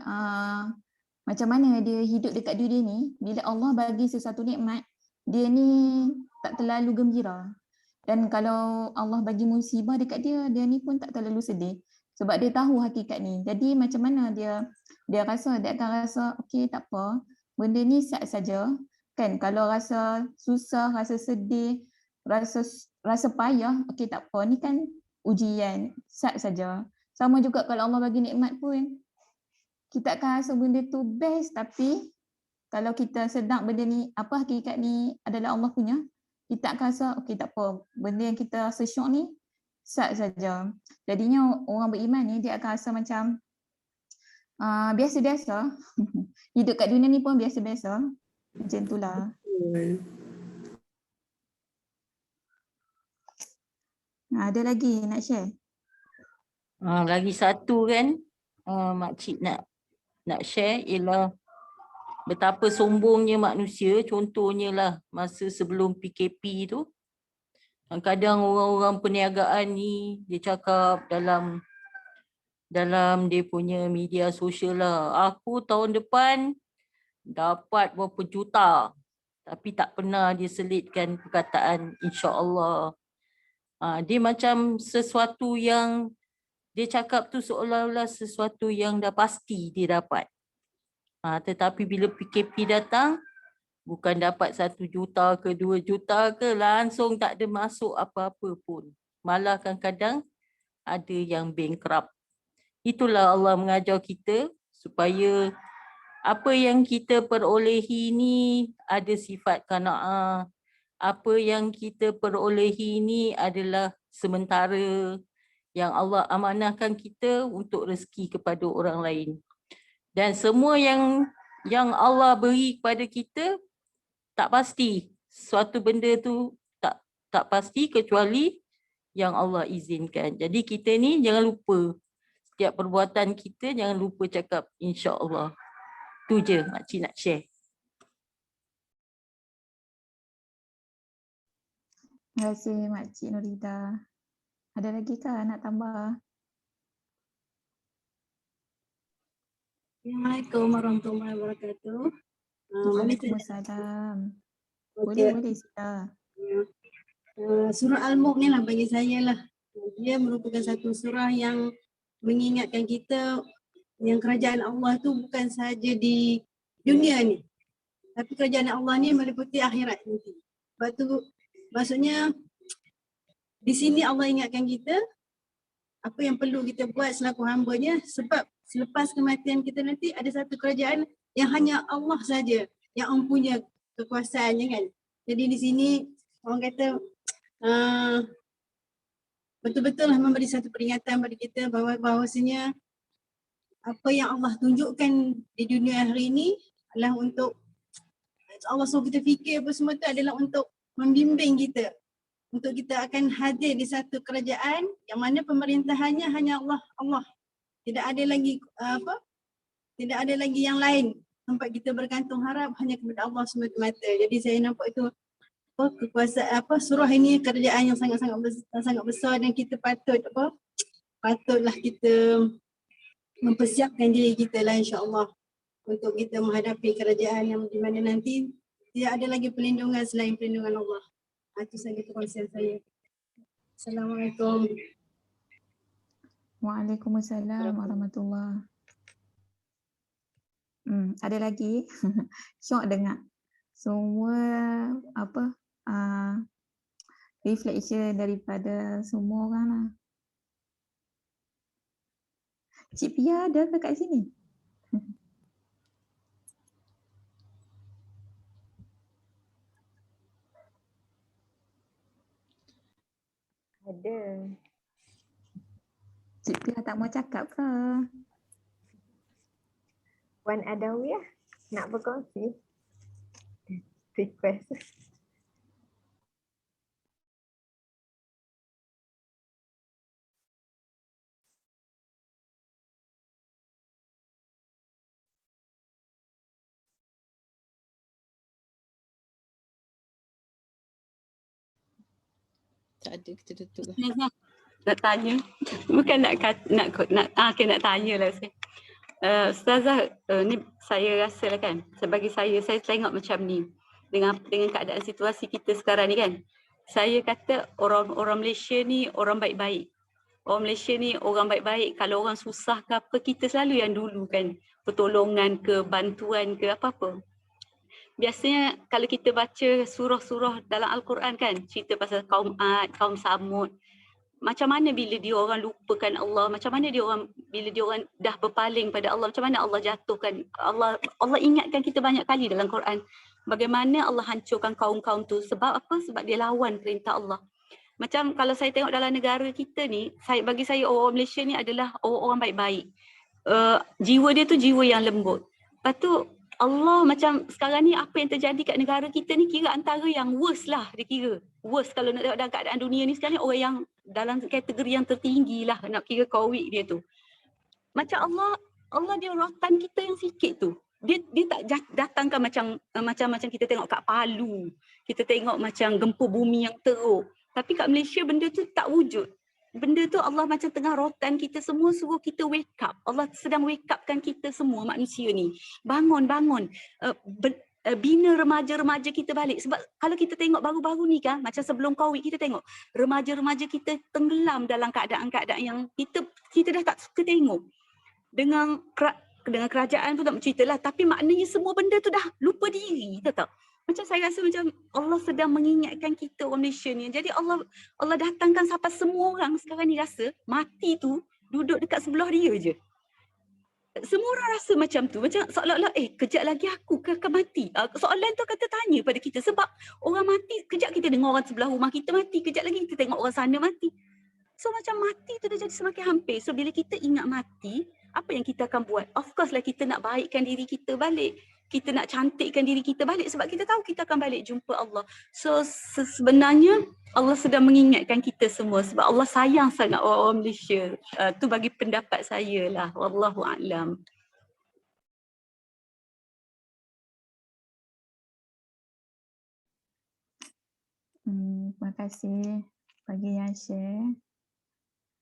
macam mana dia hidup dekat dunia ni, bila Allah bagi sesuatu nikmat, dia ni tak terlalu gembira. Dan kalau Allah bagi musibah dekat dia, dia ni pun tak terlalu sedih. Sebab dia tahu hakikat ni. Jadi macam mana dia akan rasa okey, tak apa, benda ni sat saja. Kan, kalau rasa susah, rasa sedih, rasa payah, okey tak apa, ni kan ujian, sat saja. Sama juga kalau Allah bagi nikmat pun, kita akan rasa benda tu best, tapi kalau kita sedar benda ni, apa hakikat ni adalah Allah punya, kita akan rasa okey tak apa, benda yang kita rasa syok ni sat saja. Jadinya orang beriman ni dia akan rasa macam biasa-biasa. Hidup kat dunia ni pun biasa-biasa. Macam itulah. Ada lagi nak share? Lagi satu kan, makcik nak share ialah betapa sombongnya manusia. Contohnya lah masa sebelum PKP tu, kadang orang-orang perniagaan ni dia cakap dalam dia punya media sosial lah, aku tahun depan dapat berapa juta, tapi tak pernah dia selitkan perkataan insya-Allah. Dia macam sesuatu yang dia cakap tu seolah-olah sesuatu yang dah pasti dia dapat. Tetapi bila PKP datang, bukan dapat 1 juta ke 2 juta ke, langsung tak ada masuk apa-apa pun. Malah kadang-kadang ada yang bankrupt. Itulah Allah mengajar kita supaya apa yang kita perolehi ni ada sifat qanaah. Apa yang kita perolehi ni adalah sementara, yang Allah amanahkan kita untuk rezeki kepada orang lain. Dan semua yang Allah beri kepada kita tak pasti. Suatu benda tu tak pasti kecuali yang Allah izinkan. Jadi kita ni jangan lupa, setiap perbuatan kita jangan lupa cakap insya-Allah. Tu je makcik nak share. Terima kasih Makcik Nurida. Ada lagi kah nak tambah? Assalamualaikum warahmatullahi wabarakatuh. Waalaikumsalam. Boleh sila. Surah Al-Mulk ni lah bagi saya lah. Dia merupakan satu surah yang mengingatkan kita yang kerajaan Allah tu bukan sahaja di dunia ni, tapi kerajaan Allah ni meliputi akhirat nanti. Sebab tu maksudnya di sini Allah ingatkan kita apa yang perlu kita buat selaku hamba-Nya, sebab selepas kematian kita nanti ada satu kerajaan yang hanya Allah saja yang mempunyai kekuasaannya kan. Jadi di sini orang kata betul-betul memberi satu peringatan kepada kita bahawasanya apa yang Allah tunjukkan di dunia hari ini adalah untuk Allah suruh kita fikir apa semua tu adalah untuk membimbing kita, untuk kita akan hadir di satu kerajaan yang mana pemerintahannya hanya Allah. Tidak ada lagi tidak ada lagi yang lain tempat kita bergantung harap, hanya kepada Allah semata-mata. Jadi saya nampak itu kekuasaan surah ini kerajaan yang sangat besar dan kita patutlah kita mempersiapkan diri kita lah insya-Allah untuk kita menghadapi kerajaan yang di mana nanti tidak ada lagi perlindungan selain perlindungan Allah. Itu saja perkongsian saya. Assalamualaikum. Waalaikumsalam warahmatullahi. ada lagi syok dengar semua apa reflection daripada semua orang lah. Cik Pia ada ke kat sini? Ada. Cik Pia tak mau cakap ke? Wan Adawiyah nak berkongsi? Request. Tak ada, kita tutup lah. Nak tanya, bukan nak tanya lah saya. Ustazah, ni saya rasa lah kan, sebagai saya tengok macam ni dengan keadaan situasi kita sekarang ni kan. Saya kata orang Malaysia ni orang baik-baik. Orang Malaysia ni orang baik-baik. Kalau orang susah ke apa, kita selalu yang dulu kan, pertolongan ke, bantuan ke, apa-apa. Biasanya kalau kita baca surah-surah dalam Al-Quran kan, cerita pasal kaum Ad, kaum Samud, macam mana bila dia orang lupakan Allah, macam mana bila dia orang dah berpaling pada Allah, macam mana Allah jatuhkan, Allah ingatkan kita banyak kali dalam Quran bagaimana Allah hancurkan kaum-kaum tu. Sebab apa? Sebab dia lawan perintah Allah. Macam kalau saya tengok dalam negara kita ni, bagi saya orang Malaysia ni adalah orang baik-baik. Jiwa dia tu jiwa yang lembut. Lepas tu Allah macam sekarang ni apa yang terjadi kat negara kita ni kira antara yang worst lah, dia kira worst kalau nak tengok dalam keadaan dunia ni sekarang ni, orang yang dalam kategori yang tertinggi lah nak kira COVID dia tu. Macam Allah dia rotan kita yang sikit tu. Dia tak datangkan macam kita tengok kat Palu, kita tengok macam gempa bumi yang teruk. Tapi kat Malaysia benda tu tak wujud. Benda tu Allah macam tengah rotan kita semua, suruh kita wake up. Allah sedang wake upkan kita semua manusia ni. Bangun. Bina remaja-remaja kita balik. Sebab kalau kita tengok baru-baru ni kan, macam sebelum COVID kita tengok remaja-remaja kita tenggelam dalam keadaan-keadaan yang kita dah tak suka tengok. Dengan kerajaan tu tak bercerita lah, tapi maknanya semua benda tu dah lupa diri, tahu tak? Macam saya rasa macam Allah sedang mengingatkan kita orang Malaysia ni. Jadi Allah datangkan sampai semua orang sekarang ni rasa mati tu duduk dekat sebelah dia je. Semua orang rasa macam tu. Macam seolah-olah kejap lagi aku akan mati. Soalan tu kata tanya pada kita sebab orang mati, kejap kita dengar orang sebelah rumah kita mati, kejap lagi kita tengok orang sana mati. So macam mati tu dah jadi semakin hampir. So bila kita ingat mati, apa yang kita akan buat? Of course lah kita nak baikkan diri kita balik. Kita nak cantikkan diri kita balik sebab kita tahu kita akan balik jumpa Allah. So sebenarnya Allah sedang mengingatkan kita semua sebab Allah sayang sangat orang Malaysia. Tu bagi pendapat saya lah. Wallahu a'lam. Terima kasih bagi yang share.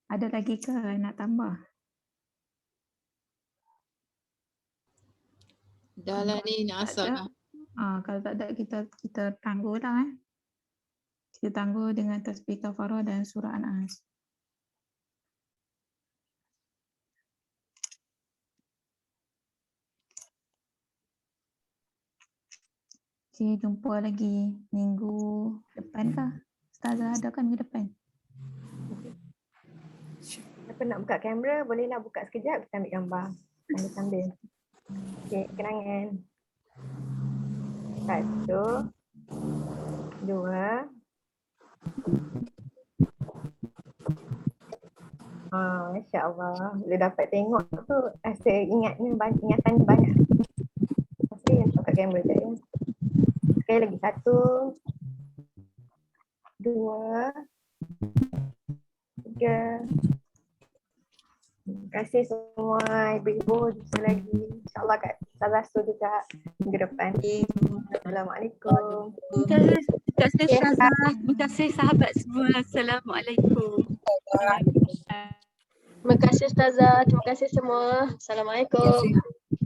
Ada lagi ke nak tambah? Dah lah ni nak asal lah. Kalau tak ada kita tangguh lah. Kita tangguh dengan tasbih kafarah dan surah An-Nas. Okay, jumpa lagi minggu depan kah? Ustazah ada kan minggu depan? Siapa nak buka kamera, bolehlah buka sekejap, kita ambil gambar sambil-sambil. Okay, kenangan. 1, 2. Masya Allah. Bila dapat tengok tu, rasa ingatan banyak. Mesti yang buka kamera sekejap ya. Sekali lagi. 1, 2, 3. Terima kasih semua ibu-ibu. Jumpa lagi. InsyaAllah kat Salasu juga minggu depan. Assalamualaikum. Terima kasih sahabat semua. Assalamualaikum. Terima kasih Ustazah. Terima kasih semua. Assalamualaikum.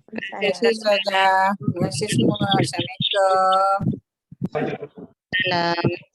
Terima kasih Ustazah. Terima kasih semua. Assalamualaikum. Salam.